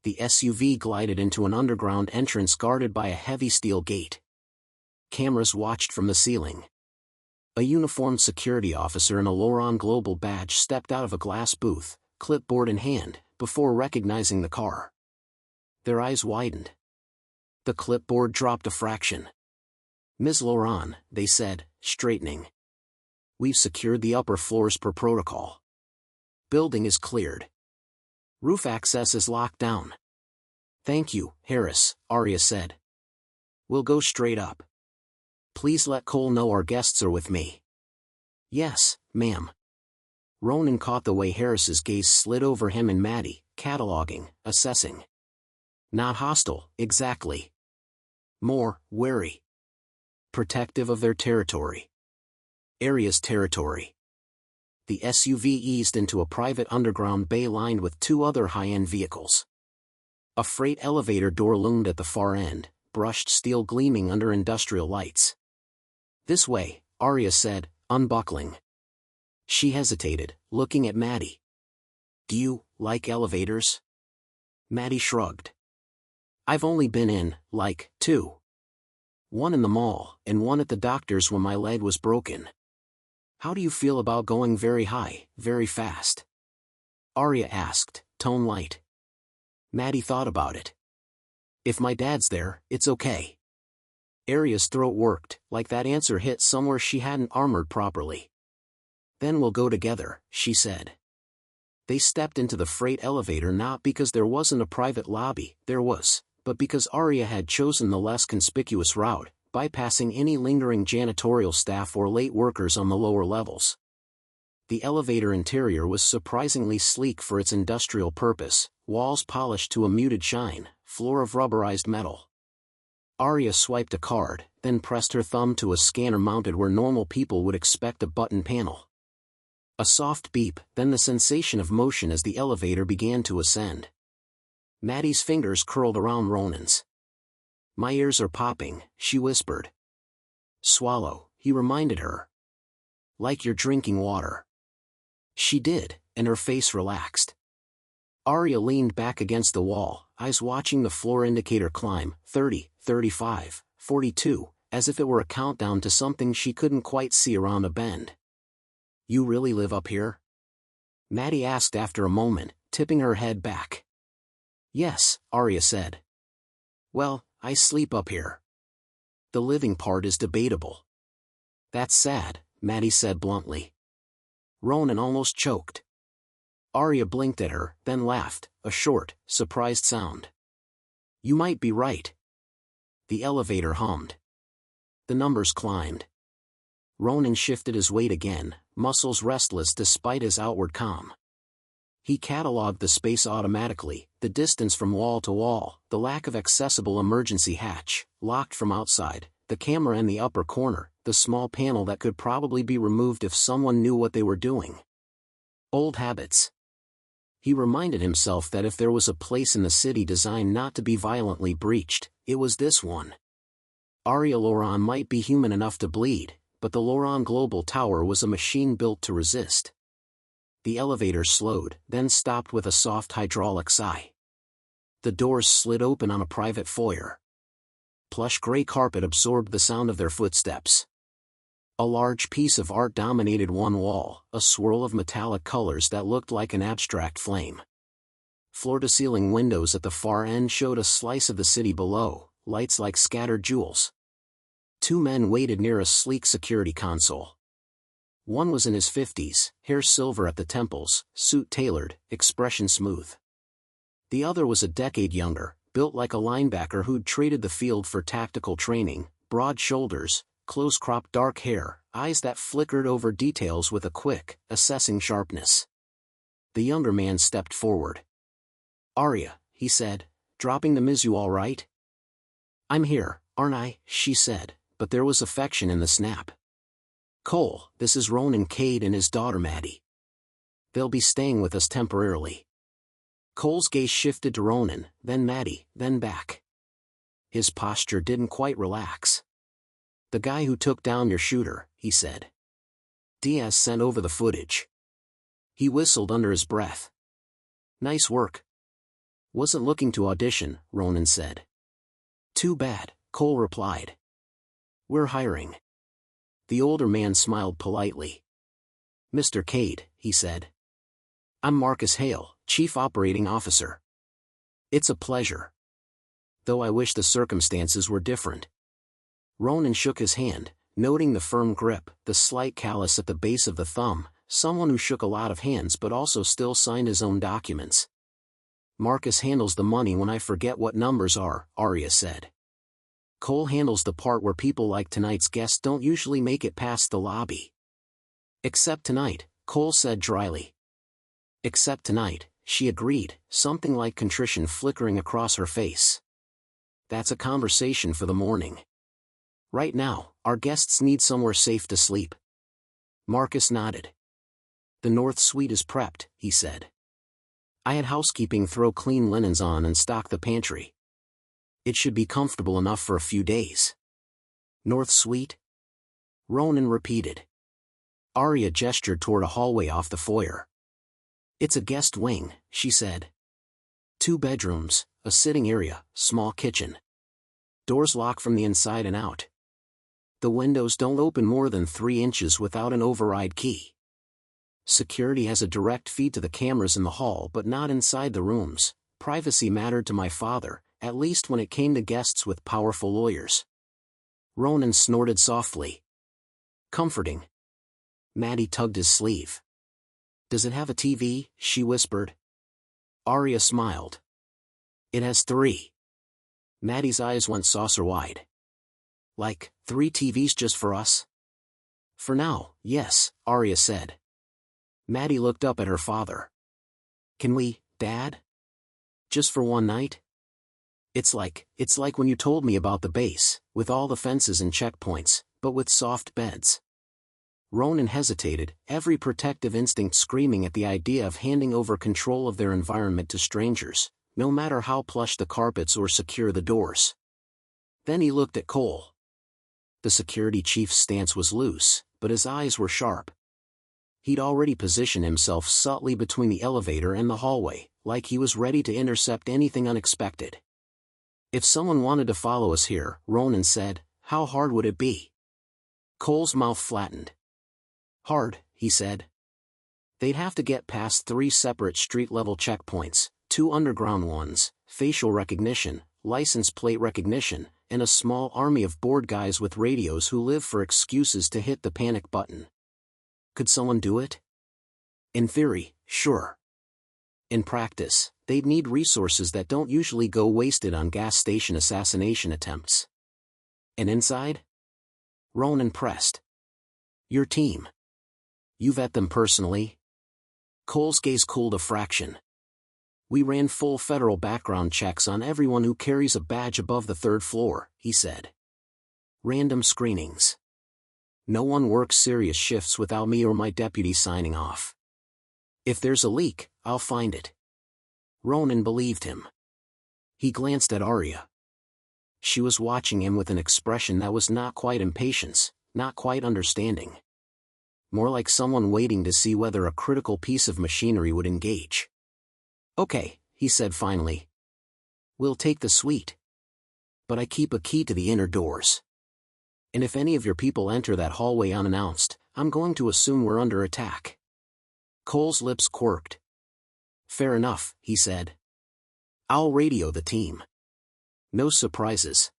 The SUV glided into an underground entrance guarded by a heavy steel gate. Cameras watched from the ceiling. A uniformed security officer in a L'Oran Global badge stepped out of a glass booth, clipboard in hand, before recognizing the car. Their eyes widened. The clipboard dropped a fraction. "Ms. L'Oran," they said, straightening. "We've secured the upper floors per protocol. Building is cleared. Roof access is locked down." "Thank you, Heiress," Arya said. "We'll go straight up. Please let Cole know our guests are with me." "Yes, ma'am." Ronan caught the way Heiress's gaze slid over him and Maddie, cataloging, assessing. Not hostile, exactly. More wary. Protective of their territory. Area's territory. The SUV eased into a private underground bay lined with two other high-end vehicles. A freight elevator door loomed at the far end, brushed steel gleaming under industrial lights. "This way," Arya said, unbuckling. She hesitated, looking at Maddie. "Do you like elevators?" Maddie shrugged. "I've only been in, like, two. One in the mall, and one at the doctor's when my leg was broken. How do you feel about going very high, very fast?" Arya asked, tone light. Maddie thought about it. "If my dad's there, it's okay." Arya's throat worked, like that answer hit somewhere she hadn't armored properly. "Then we'll go together," she said. They stepped into the freight elevator not because there wasn't a private lobby, there was, but because Arya had chosen the less conspicuous route, bypassing any lingering janitorial staff or late workers on the lower levels. The elevator interior was surprisingly sleek for its industrial purpose, walls polished to a muted shine, floor of rubberized metal. Arya swiped a card, then pressed her thumb to a scanner mounted where normal people would expect a button panel. A soft beep, then the sensation of motion as the elevator began to ascend. Maddie's fingers curled around Ronan's. "My ears are popping," she whispered. "Swallow," he reminded her. "Like you're drinking water." She did, and her face relaxed. Arya leaned back against the wall, eyes watching the floor indicator climb, 30, 35, 42, as if it were a countdown to something she couldn't quite see around a bend. You really live up here? Maddie asked after a moment, tipping her head back. Yes, Arya said. Well, I sleep up here. The living part is debatable. That's sad, Maddie said bluntly. Ronan almost choked. Arya blinked at her, then laughed, a short, surprised sound. You might be right. The elevator hummed. The numbers climbed. Ronan shifted his weight again, muscles restless despite his outward calm. He catalogued the space automatically, the distance from wall to wall, the lack of accessible emergency hatch, locked from outside, the camera in the upper corner, the small panel that could probably be removed if someone knew what they were doing. Old habits. He reminded himself that if there was a place in the city designed not to be violently breached, it was this one. Arya Loran might be human enough to bleed, but the Loran Global Tower was a machine built to resist. The elevator slowed, then stopped with a soft hydraulic sigh. The doors slid open on a private foyer. Plush gray carpet absorbed the sound of their footsteps. A large piece of art dominated one wall, a swirl of metallic colors that looked like an abstract flame. Floor-to-ceiling windows at the far end showed a slice of the city below, lights like scattered jewels. Two men waited near a sleek security console. One was in his 50s, hair silver at the temples, suit tailored, expression smooth. The other was a decade younger, built like a linebacker who'd traded the field for tactical training, broad shoulders, close-cropped dark hair, eyes that flickered over details with a quick, assessing sharpness. The younger man stepped forward. Arya, he said, dropping the Mizu all right? I'm here, aren't I, she said, but there was affection in the snap. Cole, this is Ronan Cade and his daughter Maddie. They'll be staying with us temporarily. Cole's gaze shifted to Ronan, then Maddie, then back. His posture didn't quite relax. The guy who took down your shooter, he said. Diaz sent over the footage. He whistled under his breath. Nice work. Wasn't looking to audition, Ronan said. Too bad, Cole replied. We're hiring. The older man smiled politely. Mr. Cade, he said. I'm Marcus Hale, Chief Operating Officer. It's a pleasure. Though I wish the circumstances were different. Ronan shook his hand, noting the firm grip, the slight callus at the base of the thumb, someone who shook a lot of hands but also still signed his own documents. Marcus handles the money when I forget what numbers are, Arya said. Cole handles the part where people like tonight's guests don't usually make it past the lobby. Except tonight, Cole said dryly. Except tonight, she agreed, something like contrition flickering across her face. That's a conversation for the morning. Right now, our guests need somewhere safe to sleep. Marcus nodded. The north suite is prepped, he said. I had housekeeping throw clean linens on and stock the pantry. It should be comfortable enough for a few days. North suite? Ronan repeated. Arya gestured toward a hallway off the foyer. It's a guest wing, she said. 2 bedrooms, a sitting area, small kitchen. Doors lock from the inside and out. The windows don't open more than 3 inches without an override key. Security has a direct feed to the cameras in the hall but not inside the rooms. Privacy mattered to my father, at least when it came to guests with powerful lawyers. Ronan snorted softly. Comforting. Maddie tugged his sleeve. Does it have a TV? She whispered. Arya smiled. It has 3. Maddie's eyes went saucer-wide. Like, 3 TVs just for us? For now, yes, Arya said. Maddie looked up at her father. Can we, Dad? Just for one night? It's like when you told me about the base, with all the fences and checkpoints, but with soft beds. Ronan hesitated, every protective instinct screaming at the idea of handing over control of their environment to strangers, no matter how plush the carpets or secure the doors. Then he looked at Cole. The security chief's stance was loose, but his eyes were sharp. He'd already positioned himself subtly between the elevator and the hallway, like he was ready to intercept anything unexpected. If someone wanted to follow us here, Ronan said, how hard would it be? Cole's mouth flattened. Hard, he said. They'd have to get past 3 separate street-level checkpoints, 2 underground ones, facial recognition, license plate recognition, and a small army of bored guys with radios who live for excuses to hit the panic button. Could someone do it? In theory, sure. In practice, they'd need resources that don't usually go wasted on gas station assassination attempts. And inside? Ronan pressed. Your team. You vet them personally? Cole's gaze cooled a fraction. We ran full federal background checks on everyone who carries a badge above the 3rd floor, he said. Random screenings. No one works serious shifts without me or my deputy signing off. If there's a leak, I'll find it. Ronan believed him. He glanced at Arya. She was watching him with an expression that was not quite impatience, not quite understanding. More like someone waiting to see whether a critical piece of machinery would engage. Okay, he said finally. We'll take the suite. But I keep a key to the inner doors. And if any of your people enter that hallway unannounced, I'm going to assume we're under attack. Cole's lips quirked. Fair enough, he said. I'll radio the team. No surprises.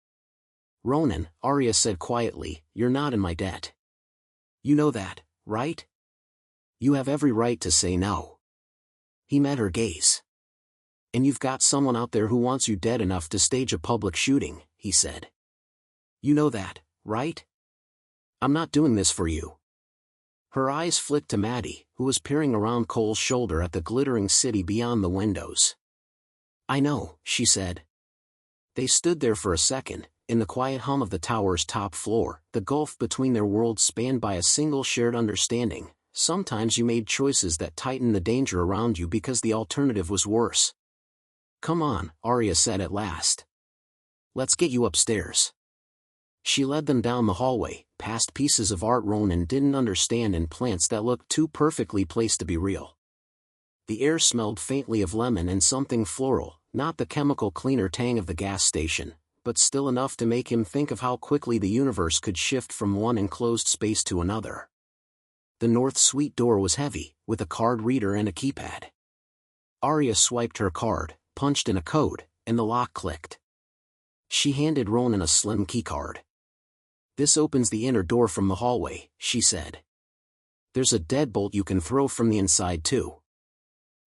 Ronan, Arya said quietly, you're not in my debt. You know that, right? You have every right to say no. He met her gaze. And you've got someone out there who wants you dead enough to stage a public shooting, he said. You know that, right? I'm not doing this for you. Her eyes flicked to Maddie, who was peering around Cole's shoulder at the glittering city beyond the windows. I know, she said. They stood there for a second, in the quiet hum of the tower's top floor, the gulf between their worlds spanned by a single shared understanding. Sometimes you made choices that tightened the danger around you because the alternative was worse. Come on, Arya said at last. Let's get you upstairs. She led them down the hallway, past pieces of art Ronan didn't understand and plants that looked too perfectly placed to be real. The air smelled faintly of lemon and something floral, not the chemical cleaner tang of the gas station, but still enough to make him think of how quickly the universe could shift from one enclosed space to another. The north suite door was heavy, with a card reader and a keypad. Arya swiped her card, punched in a code, and the lock clicked. She handed Ronan a slim keycard. This opens the inner door from the hallway, she said. There's a deadbolt you can throw from the inside too.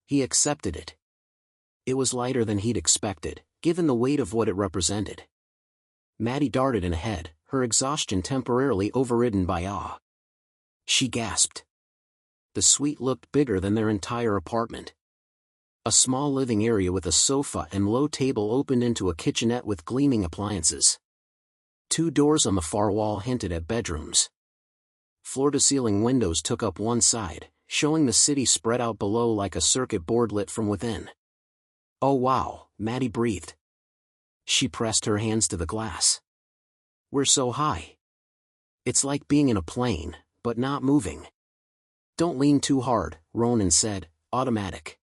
He accepted it. It was lighter than he'd expected, given the weight of what it represented. Maddie darted in ahead, her exhaustion temporarily overridden by awe. She gasped. The suite looked bigger than their entire apartment. A small living area with a sofa and low table opened into a kitchenette with gleaming appliances. 2 doors on the far wall hinted at bedrooms. Floor-to-ceiling windows took up one side, showing the city spread out below like a circuit board lit from within. Oh wow, Maddie breathed. She pressed her hands to the glass. We're so high. It's like being in a plane, but not moving. Don't lean too hard, Ronan said, automatic.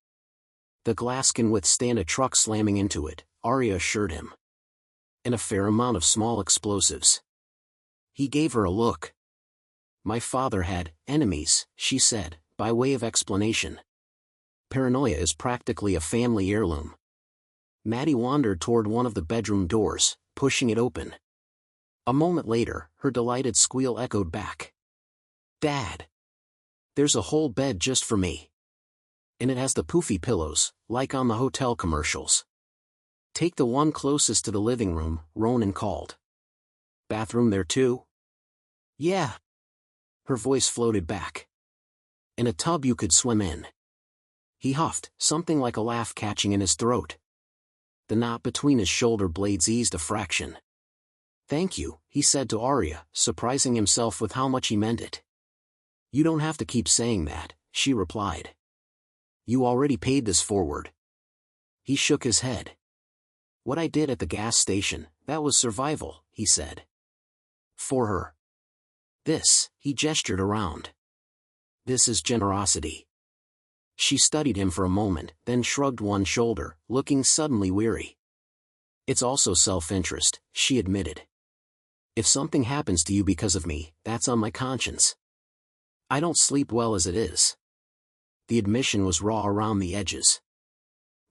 The glass can withstand a truck slamming into it, Arya assured him. And a fair amount of small explosives. He gave her a look. My father had enemies, she said, by way of explanation. Paranoia is practically a family heirloom. Maddie wandered toward one of the bedroom doors, pushing it open. A moment later, her delighted squeal echoed back. Dad! There's a whole bed just for me. And it has the poofy pillows, like on the hotel commercials. Take the one closest to the living room, Ronan called. Bathroom there too? Yeah. Her voice floated back. And a tub you could swim in. He huffed, something like a laugh catching in his throat. The knot between his shoulder blades eased a fraction. Thank you, he said to Arya, surprising himself with how much he meant it. You don't have to keep saying that, she replied. You already paid this forward. He shook his head. What I did at the gas station, that was survival, he said. For her. This, he gestured around. This is generosity. She studied him for a moment, then shrugged one shoulder, looking suddenly weary. It's also self-interest, she admitted. If something happens to you because of me, that's on my conscience. I don't sleep well as it is. The admission was raw around the edges.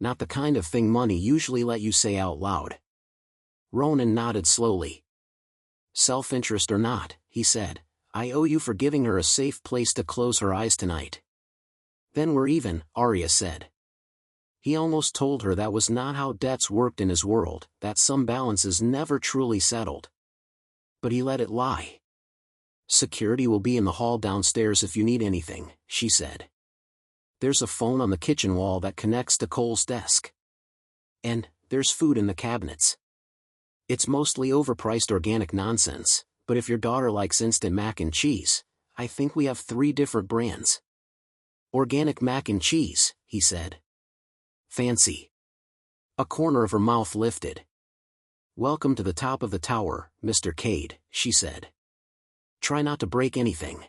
Not the kind of thing money usually let you say out loud. Ronan nodded slowly. Self-interest or not, he said, I owe you for giving her a safe place to close her eyes tonight. Then we're even, Arya said. He almost told her that was not how debts worked in his world, that some balances never truly settled. But he let it lie. Security will be in the hall downstairs if you need anything, she said. There's a phone on the kitchen wall that connects to Cole's desk. And there's food in the cabinets. It's mostly overpriced organic nonsense, but if your daughter likes instant mac and cheese, I think we have 3 different brands. Organic mac and cheese, he said. Fancy. A corner of her mouth lifted. Welcome to the top of the tower, Mr. Cade, she said. Try not to break anything.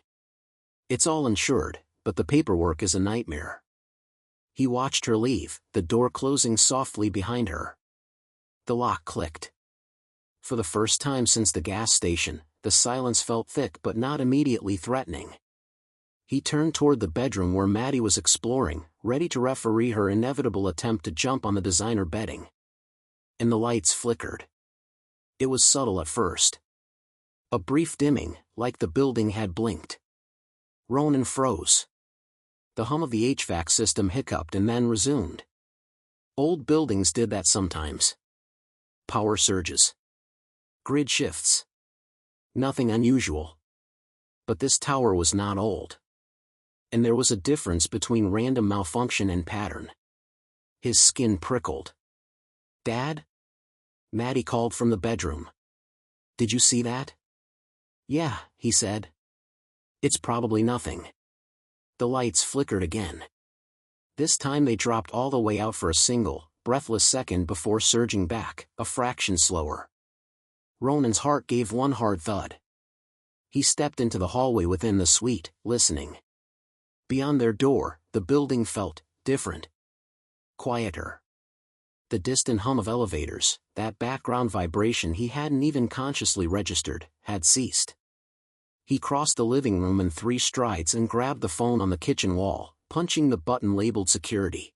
It's all insured, but the paperwork is a nightmare. He watched her leave, the door closing softly behind her. The lock clicked. For the first time since the gas station, the silence felt thick but not immediately threatening. He turned toward the bedroom where Maddie was exploring, ready to referee her inevitable attempt to jump on the designer bedding. And the lights flickered. It was subtle at first. A brief dimming, like the building had blinked. Ronan froze. The hum of the HVAC system hiccuped and then resumed. Old buildings did that sometimes. Power surges. Grid shifts. Nothing unusual. But this tower was not old. And there was a difference between random malfunction and pattern. His skin prickled. Dad? Maddie called from the bedroom. Did you see that? Yeah, he said. It's probably nothing. The lights flickered again. This time they dropped all the way out for a single, breathless second before surging back, a fraction slower. Ronan's heart gave one hard thud. He stepped into the hallway within the suite, listening. Beyond their door, the building felt different. Quieter. The distant hum of elevators, that background vibration he hadn't even consciously registered, had ceased. He crossed the living room in 3 strides and grabbed the phone on the kitchen wall, punching the button labeled security.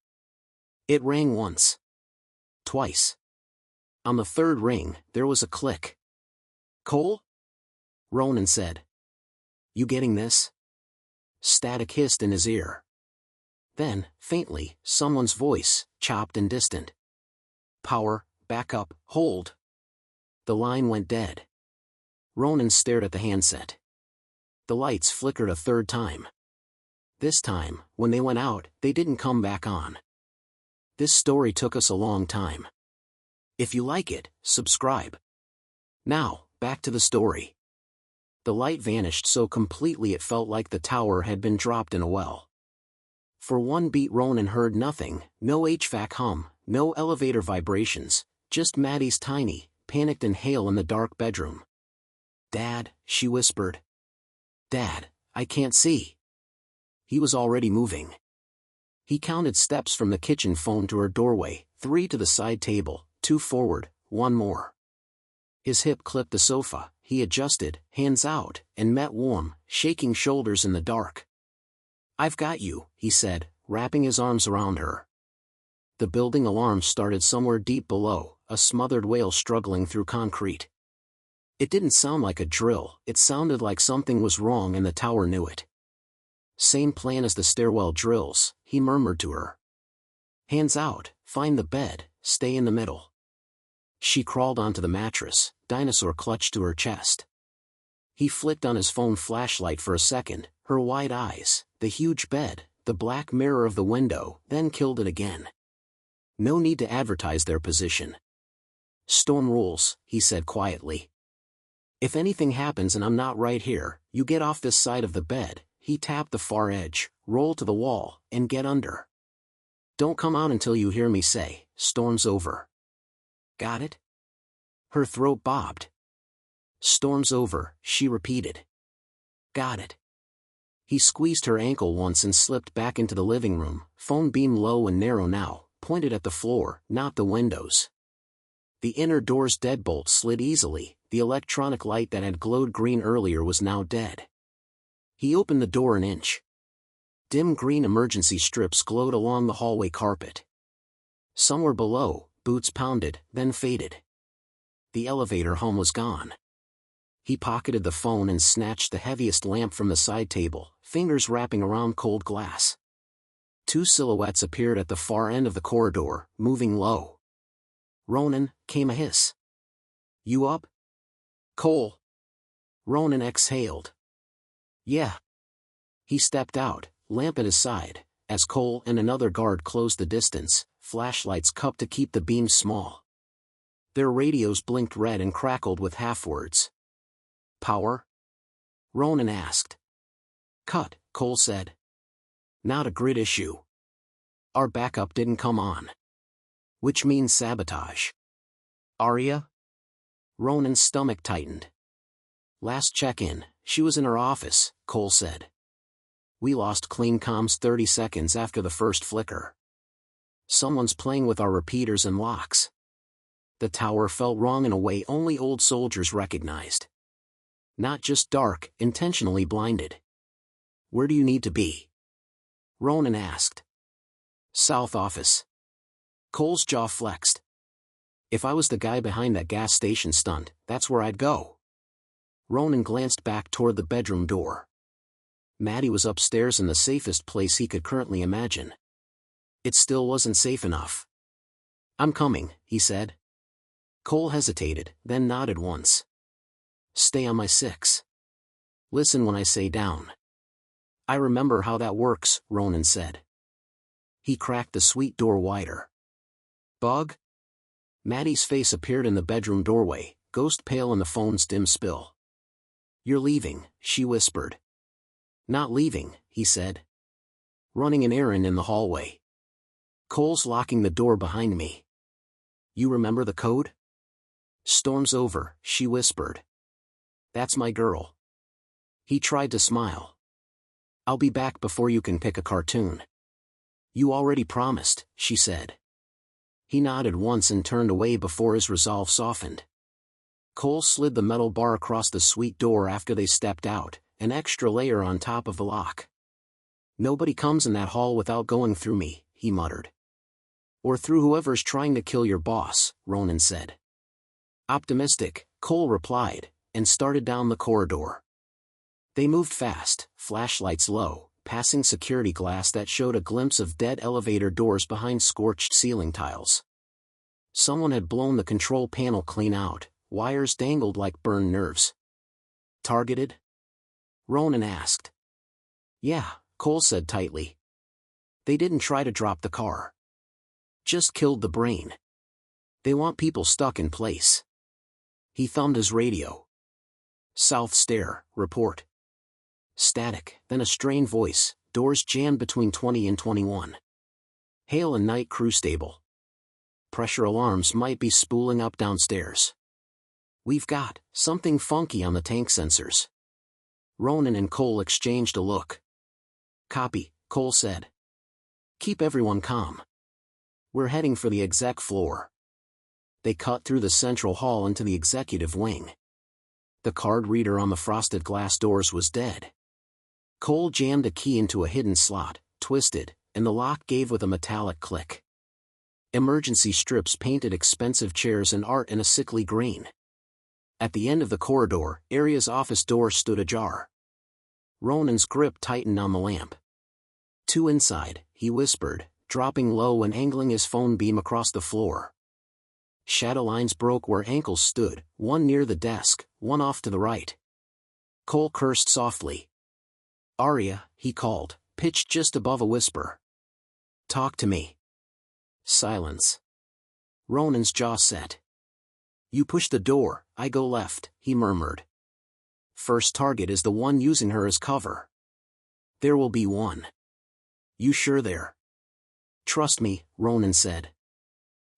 It rang once. Twice. On the 3rd ring, there was a click. Cole? Ronan said. You getting this? Static hissed in his ear. Then, faintly, someone's voice, chopped and distant. Power, backup, hold. The line went dead. Ronan stared at the handset. The lights flickered a 3rd time. This time, when they went out, they didn't come back on. This story took us a long time. If you like it, subscribe. Now, back to the story. The light vanished so completely it felt like the tower had been dropped in a well. For one beat Ronan heard nothing, no HVAC hum, no elevator vibrations, just Maddie's tiny, panicked inhale in the dark bedroom. Dad, she whispered. Dad, I can't see. He was already moving. He counted steps from the kitchen phone to her doorway, 3 to the side table, 2 forward, 1 more. His hip clipped the sofa, he adjusted, hands out, and met warm, shaking shoulders in the dark. I've got you, he said, wrapping his arms around her. The building alarm started somewhere deep below, a smothered wail struggling through concrete. It didn't sound like a drill, it sounded like something was wrong and the tower knew it. Same plan as the stairwell drills, he murmured to her. Hands out, find the bed, stay in the middle. She crawled onto the mattress, dinosaur clutched to her chest. He flicked on his phone flashlight for a second, her wide eyes, the huge bed, the black mirror of the window, then killed it again. No need to advertise their position. Storm rules, he said quietly. If anything happens and I'm not right here, you get off this side of the bed, he tapped the far edge, roll to the wall, and get under. Don't come out until you hear me say, storm's over. Got it? Her throat bobbed. Storm's over, she repeated. Got it. He squeezed her ankle once and slipped back into the living room, phone beam low and narrow now, pointed at the floor, not the windows. The inner door's deadbolt slid easily, the electronic light that had glowed green earlier was now dead. He opened the door an inch. Dim green emergency strips glowed along the hallway carpet. Somewhere below, boots pounded, then faded. The elevator hum was gone. He pocketed the phone and snatched the heaviest lamp from the side table, fingers wrapping around cold glass. Two silhouettes appeared at the far end of the corridor, moving low. "Ronan," came a hiss. "You up?" "Cole." Ronan exhaled. "Yeah." He stepped out, lamp at his side, as Cole and another guard closed the distance, flashlights cupped to keep the beam small. Their radios blinked red and crackled with half-words. "Power?" Ronan asked. "Cut," Cole said. "Not a grid issue. Our backup didn't come on." "Which means sabotage." "Arya?" Ronan's stomach tightened. "Last check-in, she was in her office," Cole said. "We lost clean comms 30 seconds after the first flicker. Someone's playing with our repeaters and locks." The tower felt wrong in a way only old soldiers recognized. Not just dark, intentionally blinded. "Where do you need to be?" Ronan asked. "South office." Cole's jaw flexed. "If I was the guy behind that gas station stunt, that's where I'd go." Ronan glanced back toward the bedroom door. Maddie was upstairs in the safest place he could currently imagine. It still wasn't safe enough. "I'm coming," he said. Cole hesitated, then nodded once. "Stay on my 6. Listen when I say down." "I remember how that works," Ronan said. He cracked the suite door wider. "Bug?" Maddie's face appeared in the bedroom doorway, ghost pale in the phone's dim spill. "You're leaving," she whispered. "Not leaving," he said. "Running an errand in the hallway. Cole's locking the door behind me." "You remember the code?" "Storm's over," she whispered. "That's my girl." He tried to smile. "I'll be back before you can pick a cartoon." "You already promised," she said. He nodded once and turned away before his resolve softened. Cole slid the metal bar across the suite door after they stepped out, an extra layer on top of the lock. "Nobody comes in that hall without going through me," he muttered. "Or through whoever's trying to kill your boss," Ronan said. "Optimistic," Cole replied, and started down the corridor. They moved fast, flashlights low, passing security glass that showed a glimpse of dead elevator doors behind scorched ceiling tiles. Someone had blown the control panel clean out, wires dangled like burned nerves. "Targeted?" Ronan asked. "Yeah," Cole said tightly. "They didn't try to drop the car. Just killed the brain. They want people stuck in place." He thumbed his radio. "South stair, report." Static, then a strained voice, "Doors jammed between 20 and 21. Hale and Night crew stable. Pressure alarms might be spooling up downstairs. We've got something funky on the tank sensors." Ronan and Cole exchanged a look. "Copy," Cole said. "Keep everyone calm. We're heading for the exec floor." They cut through the central hall into the executive wing. The card reader on the frosted glass doors was dead. Cole jammed a key into a hidden slot, twisted, and the lock gave with a metallic click. Emergency strips painted expensive chairs and art in a sickly green. At the end of the corridor, Arya's office door stood ajar. Ronan's grip tightened on the lamp. "Two inside," he whispered, dropping low and angling his phone beam across the floor. Shadow lines broke where ankles stood, one near the desk, one off to the right. Cole cursed softly. "Arya," he called, pitched just above a whisper. "Talk to me." Silence. Ronan's jaw set. "You push the door, I go left," he murmured. "First target is the one using her as cover. There will be one." "You sure there?" "Trust me," Ronan said.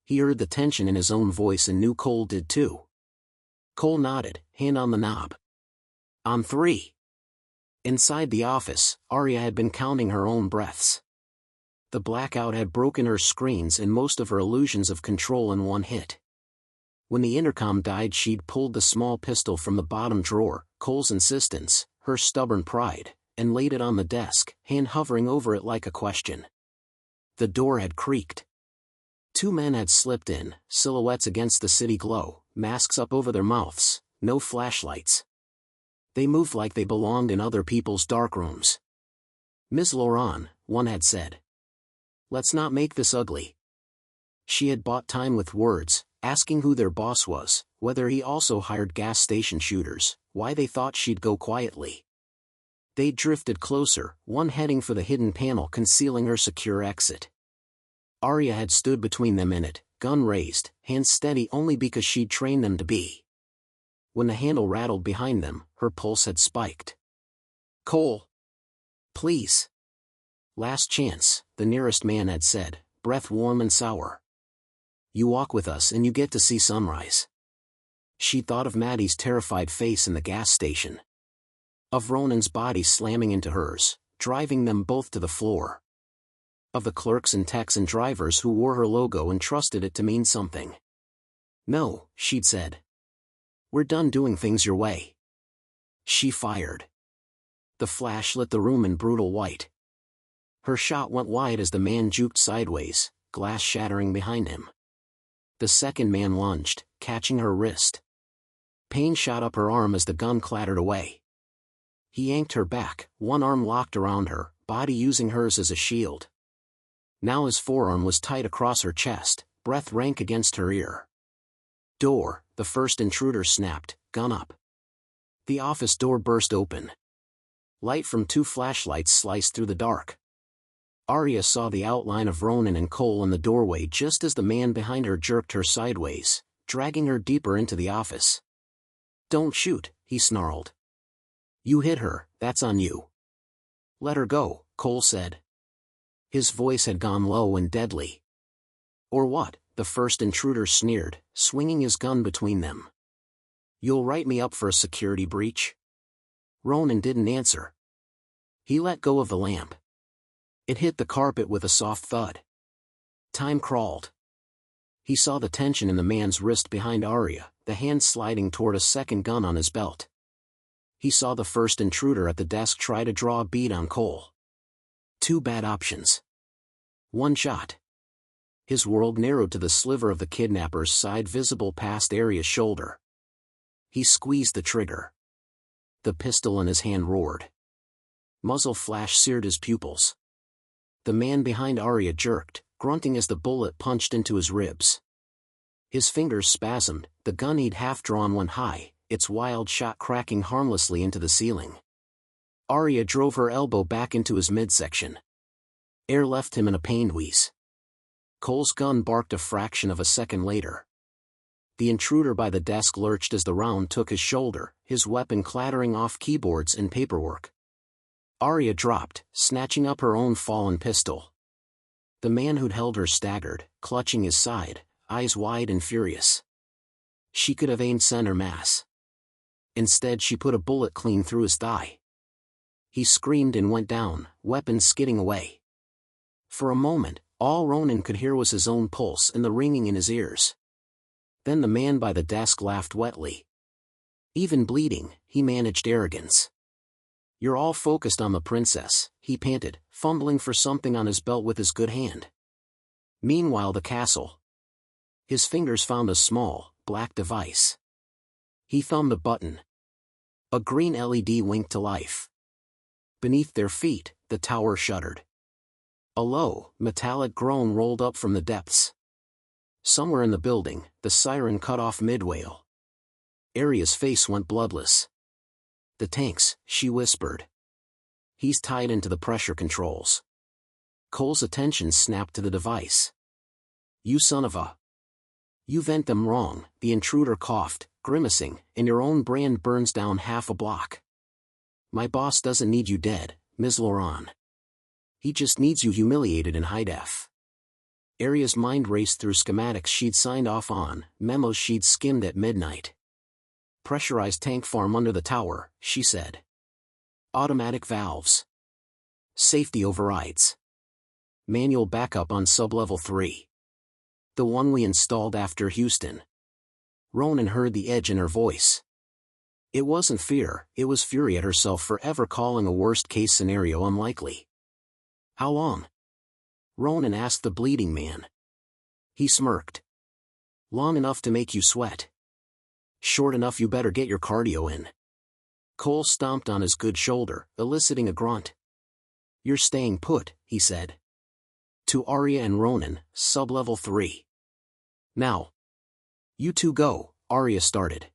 He heard the tension in his own voice and knew Cole did too. Cole nodded, hand on the knob. "On 3. Inside the office, Arya had been counting her own breaths. The blackout had broken her screens and most of her illusions of control in one hit. When the intercom died, she'd pulled the small pistol from the bottom drawer, Cole's insistence, her stubborn pride, and laid it on the desk, hand hovering over it like a question. The door had creaked. 2 men had slipped in, silhouettes against the city glow, masks up over their mouths, no flashlights. They moved like they belonged in other people's dark rooms. "Ms. Laurent," one had said. "Let's not make this ugly." She had bought time with words, asking who their boss was, whether he also hired gas station shooters, why they thought she'd go quietly. They drifted closer, one heading for the hidden panel concealing her secure exit. Arya had stood between them in it, gun raised, hands steady only because she'd trained them to be. When the handle rattled behind them, her pulse had spiked. "Cole! Please!" "Last chance," the nearest man had said, breath warm and sour. "You walk with us and you get to see sunrise." She thought of Maddie's terrified face in the gas station. Of Ronan's body slamming into hers, driving them both to the floor. Of the clerks and techs and drivers who wore her logo and trusted it to mean something. "No," she'd said. "We're done doing things your way." She fired. The flash lit the room in brutal white. Her shot went wide as the man juked sideways, glass shattering behind him. The second man lunged, catching her wrist. Pain shot up her arm as the gun clattered away. He yanked her back, one arm locked around her, body using hers as a shield. Now his forearm was tight across her chest, breath rank against her ear. "Door," the first intruder snapped, gun up. The office door burst open. Light from 2 flashlights sliced through the dark. Arya saw the outline of Ronan and Cole in the doorway just as the man behind her jerked her sideways, dragging her deeper into the office. "Don't shoot," he snarled. "You hit her, that's on you." "Let her go," Cole said. His voice had gone low and deadly. "Or what?" the first intruder sneered, swinging his gun between them. "You'll write me up for a security breach?" Ronan didn't answer. He let go of the lamp. It hit the carpet with a soft thud. Time crawled. He saw the tension in the man's wrist behind Arya, the hand sliding toward a second gun on his belt. He saw the first intruder at the desk try to draw a bead on Cole. 2 bad options. 1 shot. His world narrowed to the sliver of the kidnapper's side visible past Arya's shoulder. He squeezed the trigger. The pistol in his hand roared. Muzzle flash seared his pupils. The man behind Arya jerked, grunting as the bullet punched into his ribs. His fingers spasmed, the gun he'd half-drawn went high, its wild shot cracking harmlessly into the ceiling. Arya drove her elbow back into his midsection. Air left him in a pained wheeze. Cole's gun barked a fraction of a second later. The intruder by the desk lurched as the round took his shoulder, his weapon clattering off keyboards and paperwork. Arya dropped, snatching up her own fallen pistol. The man who'd held her staggered, clutching his side, eyes wide and furious. She could have aimed center mass. Instead she put a bullet clean through his thigh. He screamed and went down, weapon skidding away. For a moment, all Ronan could hear was his own pulse and the ringing in his ears. Then the man by the desk laughed wetly. Even bleeding, he managed arrogance. "You're all focused on the princess," he panted, fumbling for something on his belt with his good hand. Meanwhile the castle. His fingers found a small, black device. He thumbed the button. A green LED winked to life. Beneath their feet, the tower shuddered. A low, metallic groan rolled up from the depths. Somewhere in the building, the siren cut off mid-wail. Arya's face went bloodless. "The tanks," she whispered. "He's tied into the pressure controls." Cole's attention snapped to the device. "You son of a..." "You vent them wrong," the intruder coughed, grimacing, "and your own brand burns down half a block. My boss doesn't need you dead, Ms. Laurent. He just needs you humiliated in high def." Arya's mind raced through schematics she'd signed off on, memos she'd skimmed at midnight. "Pressurized tank farm under the tower," she said. Automatic valves. Safety overrides. Manual backup on sublevel 3. The one we installed after Houston. Ronan heard the edge in her voice. It wasn't fear, it was fury at herself for ever calling a worst-case scenario unlikely. How long? Ronan asked the bleeding man. He smirked. Long enough to make you sweat. Short enough you better get your cardio in. Cole stomped on his good shoulder, eliciting a grunt. You're staying put, he said. To Arya and Ronan, sublevel 3. Now. You two go, Arya started.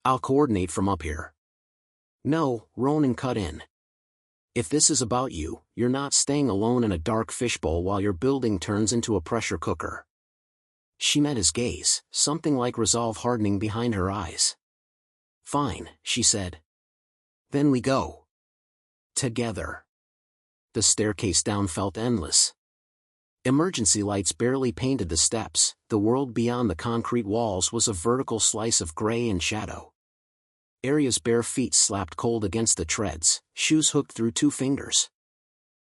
I'll coordinate from up here. No, Ronan cut in. If this is about you, you're not staying alone in a dark fishbowl while your building turns into a pressure cooker. She met his gaze, something like resolve hardening behind her eyes. Fine, she said. Then we go. Together. The staircase down felt endless. Emergency lights barely painted the steps, the world beyond the concrete walls was a vertical slice of gray and shadow. Arya's bare feet slapped cold against the treads, shoes hooked through 2 fingers.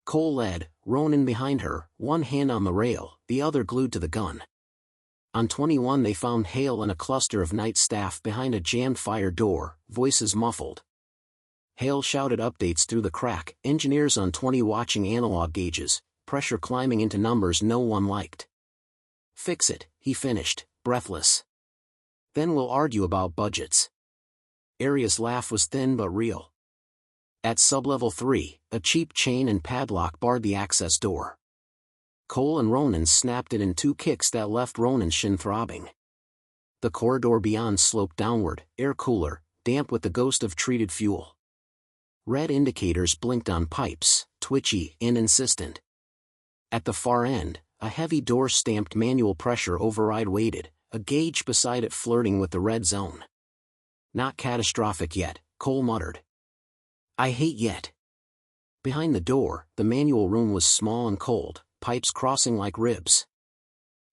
Cole led, Ronan behind her, one hand on the rail, the other glued to the gun. On 21 they found Hale and a cluster of night staff behind a jammed fire door, voices muffled. Hale shouted updates through the crack, engineers on 20 watching analog gauges, pressure climbing into numbers no one liked. Fix it, he finished, breathless. Then we'll argue about budgets. Arya's laugh was thin but real. At sublevel 3, a cheap chain and padlock barred the access door. Cole and Ronan snapped it in 2 kicks that left Ronan's shin throbbing. The corridor beyond sloped downward, air cooler, damp with the ghost of treated fuel. Red indicators blinked on pipes, twitchy and insistent. At the far end, a heavy door stamped manual pressure override waited, a gauge beside it flirting with the red zone. Not catastrophic yet, Cole muttered. I hate yet. Behind the door, the manual room was small and cold, pipes crossing like ribs.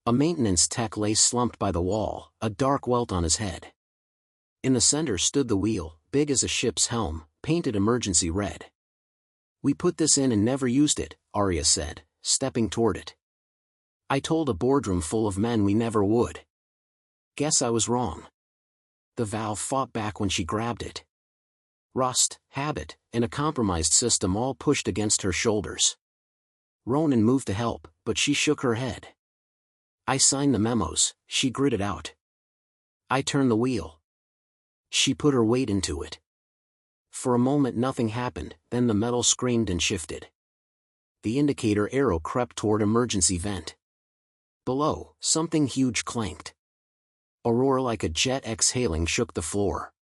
A maintenance tech lay slumped by the wall, a dark welt on his head. In the center stood the wheel, big as a ship's helm, painted emergency red. We put this in and never used it, Arya said, stepping toward it. I told a boardroom full of men we never would. Guess I was wrong. The valve fought back when she grabbed it. Rust, habit, and a compromised system all pushed against her shoulders. Ronan moved to help, but she shook her head. I signed the memos, she gritted out. I turned the wheel. She put her weight into it. For a moment nothing happened, then the metal screamed and shifted. The indicator arrow crept toward emergency vent. Below, something huge clanked. A roar like a jet exhaling shook the floor.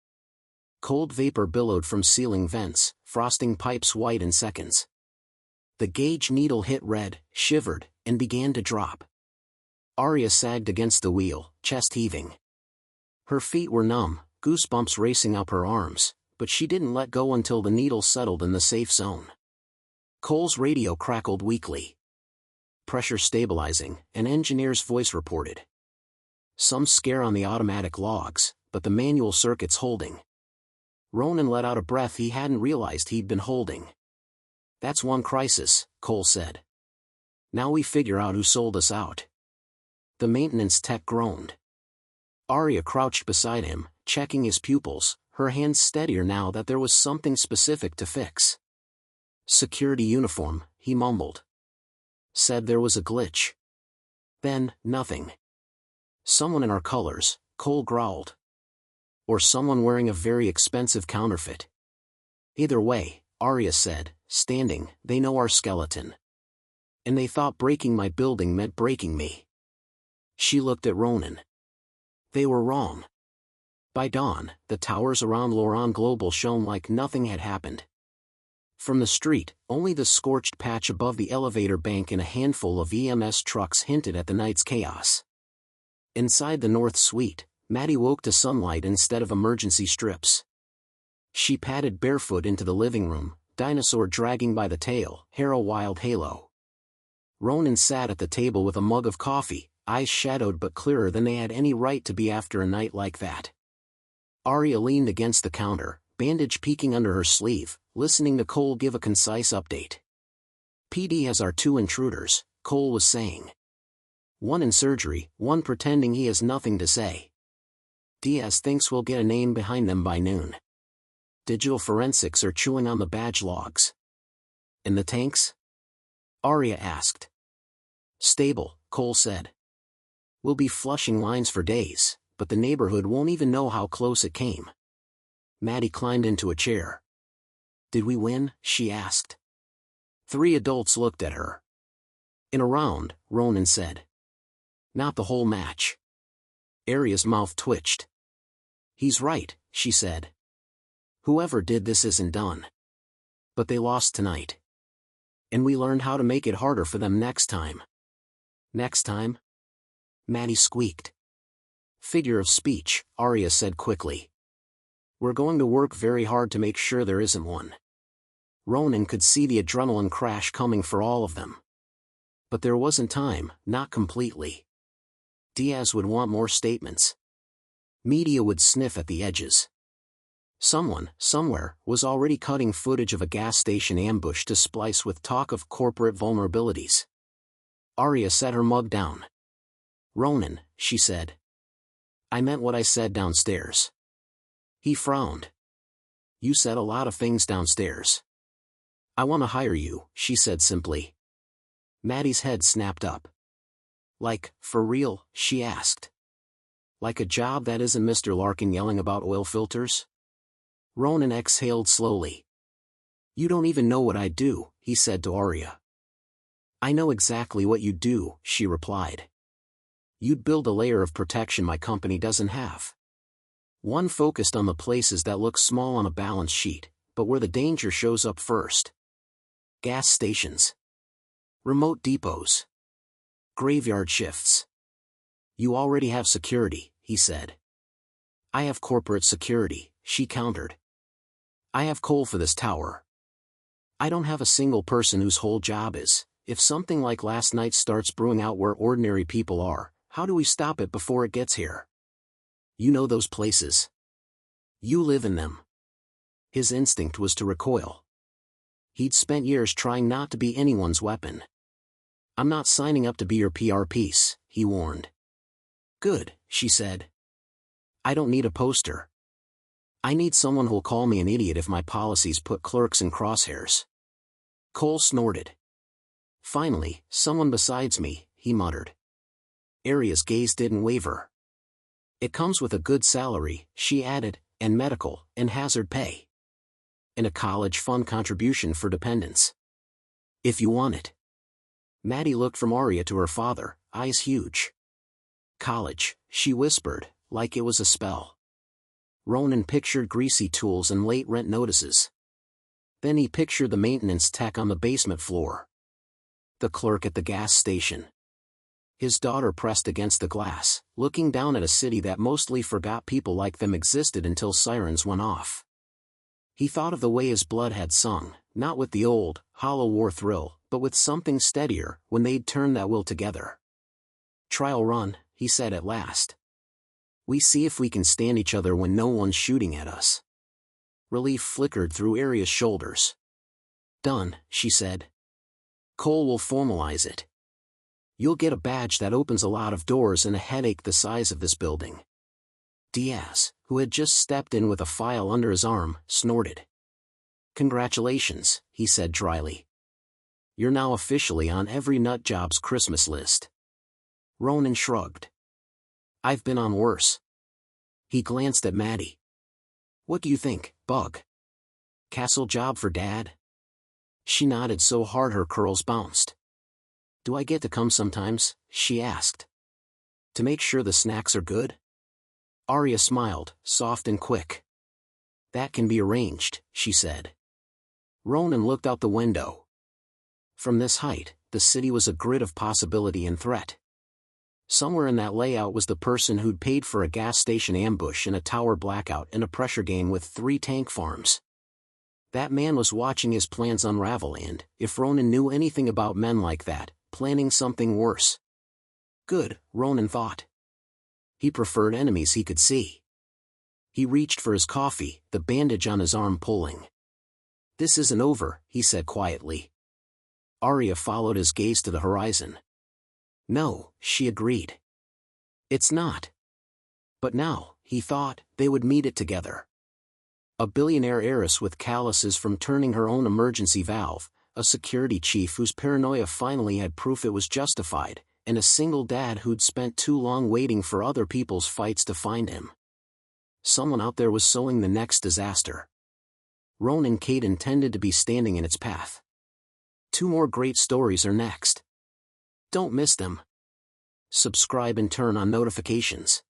Cold vapor billowed from ceiling vents, frosting pipes white in seconds. The gauge needle hit red, shivered, and began to drop. Arya sagged against the wheel, chest heaving. Her feet were numb, goosebumps racing up her arms, but she didn't let go until the needle settled in the safe zone. Cole's radio crackled weakly. Pressure stabilizing, an engineer's voice reported. Some scare on the automatic logs, but the manual circuit's holding. Ronan let out a breath he hadn't realized he'd been holding. That's one crisis, Cole said. Now we figure out who sold us out. The maintenance tech groaned. Arya crouched beside him, checking his pupils, her hands steadier now that there was something specific to fix. Security uniform, he mumbled. Said there was a glitch. Then, nothing. Someone in our colors, Cole growled. Or someone wearing a very expensive counterfeit. Either way, Arya said, standing, they know our skeleton. And they thought breaking my building meant breaking me. She looked at Ronan. They were wrong. By dawn, the towers around Loran Global shone like nothing had happened. From the street, only the scorched patch above the elevator bank and a handful of EMS trucks hinted at the night's chaos. Inside the north suite, Maddie woke to sunlight instead of emergency strips. She padded barefoot into the living room, dinosaur dragging by the tail, hair a wild halo. Ronan sat at the table with a mug of coffee, eyes shadowed but clearer than they had any right to be after a night like that. Arya leaned against the counter, bandage peeking under her sleeve, listening to Cole give a concise update. PD has our 2 intruders, Cole was saying. 1 in surgery, 1 pretending he has nothing to say. Diaz thinks we'll get a name behind them by noon. Digital forensics are chewing on the badge logs. And the tanks? Arya asked. Stable, Cole said. We'll be flushing lines for days, but the neighborhood won't even know how close it came. Maddie climbed into a chair. Did we win? She asked. 3 adults looked at her. In a round, Ronan said. Not the whole match. Arya's mouth twitched. He's right, she said. Whoever did this isn't done. But they lost tonight. And we learned how to make it harder for them next time. Next time? Maddie squeaked. Figure of speech, Arya said quickly. We're going to work very hard to make sure there isn't one. Ronan could see the adrenaline crash coming for all of them. But there wasn't time, not completely. Diaz would want more statements. Media would sniff at the edges. Someone, somewhere, was already cutting footage of a gas station ambush to splice with talk of corporate vulnerabilities. Arya set her mug down. Ronan, she said. I meant what I said downstairs. He frowned. You said a lot of things downstairs. I want to hire you, she said simply. Maddie's head snapped up. Like, for real, she asked. Like a job that isn't Mr. Larkin yelling about oil filters? Ronan exhaled slowly. You don't even know what I do, he said to Arya. I know exactly what you do, she replied. You'd build a layer of protection my company doesn't have. One focused on the places that look small on a balance sheet, but where the danger shows up first. Gas stations. Remote depots. Graveyard shifts. You already have security, he said. I have corporate security, she countered. I have Cole for this tower. I don't have a single person whose whole job is, if something like last night starts brewing out where ordinary people are, how do we stop it before it gets here? You know those places. You live in them. His instinct was to recoil. He'd spent years trying not to be anyone's weapon. I'm not signing up to be your PR piece, he warned. Good, she said. I don't need a poster. I need someone who'll call me an idiot if my policies put clerks in crosshairs. Cole snorted. Finally, someone besides me, he muttered. Arya's gaze didn't waver. It comes with a good salary, she added, and medical, and hazard pay. And a college fund contribution for dependents. If you want it. Maddie looked from Arya to her father, eyes huge. College, she whispered, like it was a spell. Ronan pictured greasy tools and late rent notices. Then he pictured the maintenance tech on the basement floor. The clerk at the gas station. His daughter pressed against the glass, looking down at a city that mostly forgot people like them existed until sirens went off. He thought of the way his blood had sung, not with the old, hollow war thrill, but with something steadier, when they'd turned that will together. Trial run, he said at last. We see if we can stand each other when no one's shooting at us. Relief flickered through Arya's shoulders. Done, she said. Cole will formalize it. You'll get a badge that opens a lot of doors and a headache the size of this building. Diaz, who had just stepped in with a file under his arm, snorted. Congratulations, he said dryly. You're now officially on every nutjob's Christmas list. Ronan shrugged. I've been on worse. He glanced at Maddie. What do you think, Bug? Castle job for Dad? She nodded so hard her curls bounced. Do I get to come sometimes? She asked. To make sure the snacks are good? Arya smiled, soft and quick. That can be arranged, she said. Ronan looked out the window. From this height, the city was a grid of possibility and threat. Somewhere in that layout was the person who'd paid for a gas station ambush and a tower blackout and a pressure game with 3 tank farms. That man was watching his plans unravel and, if Ronan knew anything about men like that, planning something worse. Good, Ronan thought. He preferred enemies he could see. He reached for his coffee, the bandage on his arm pulling. "This isn't over," he said quietly. Arya followed his gaze to the horizon. "No," she agreed. "It's not." But now, he thought, they would meet it together. A billionaire heiress with calluses from turning her own emergency valve, a security chief whose paranoia finally had proof it was justified, and a single dad who'd spent too long waiting for other people's fights to find him. Someone out there was sowing the next disaster. Roan and Kate intended to be standing in its path. 2 more great stories are next. Don't miss them. Subscribe and turn on notifications.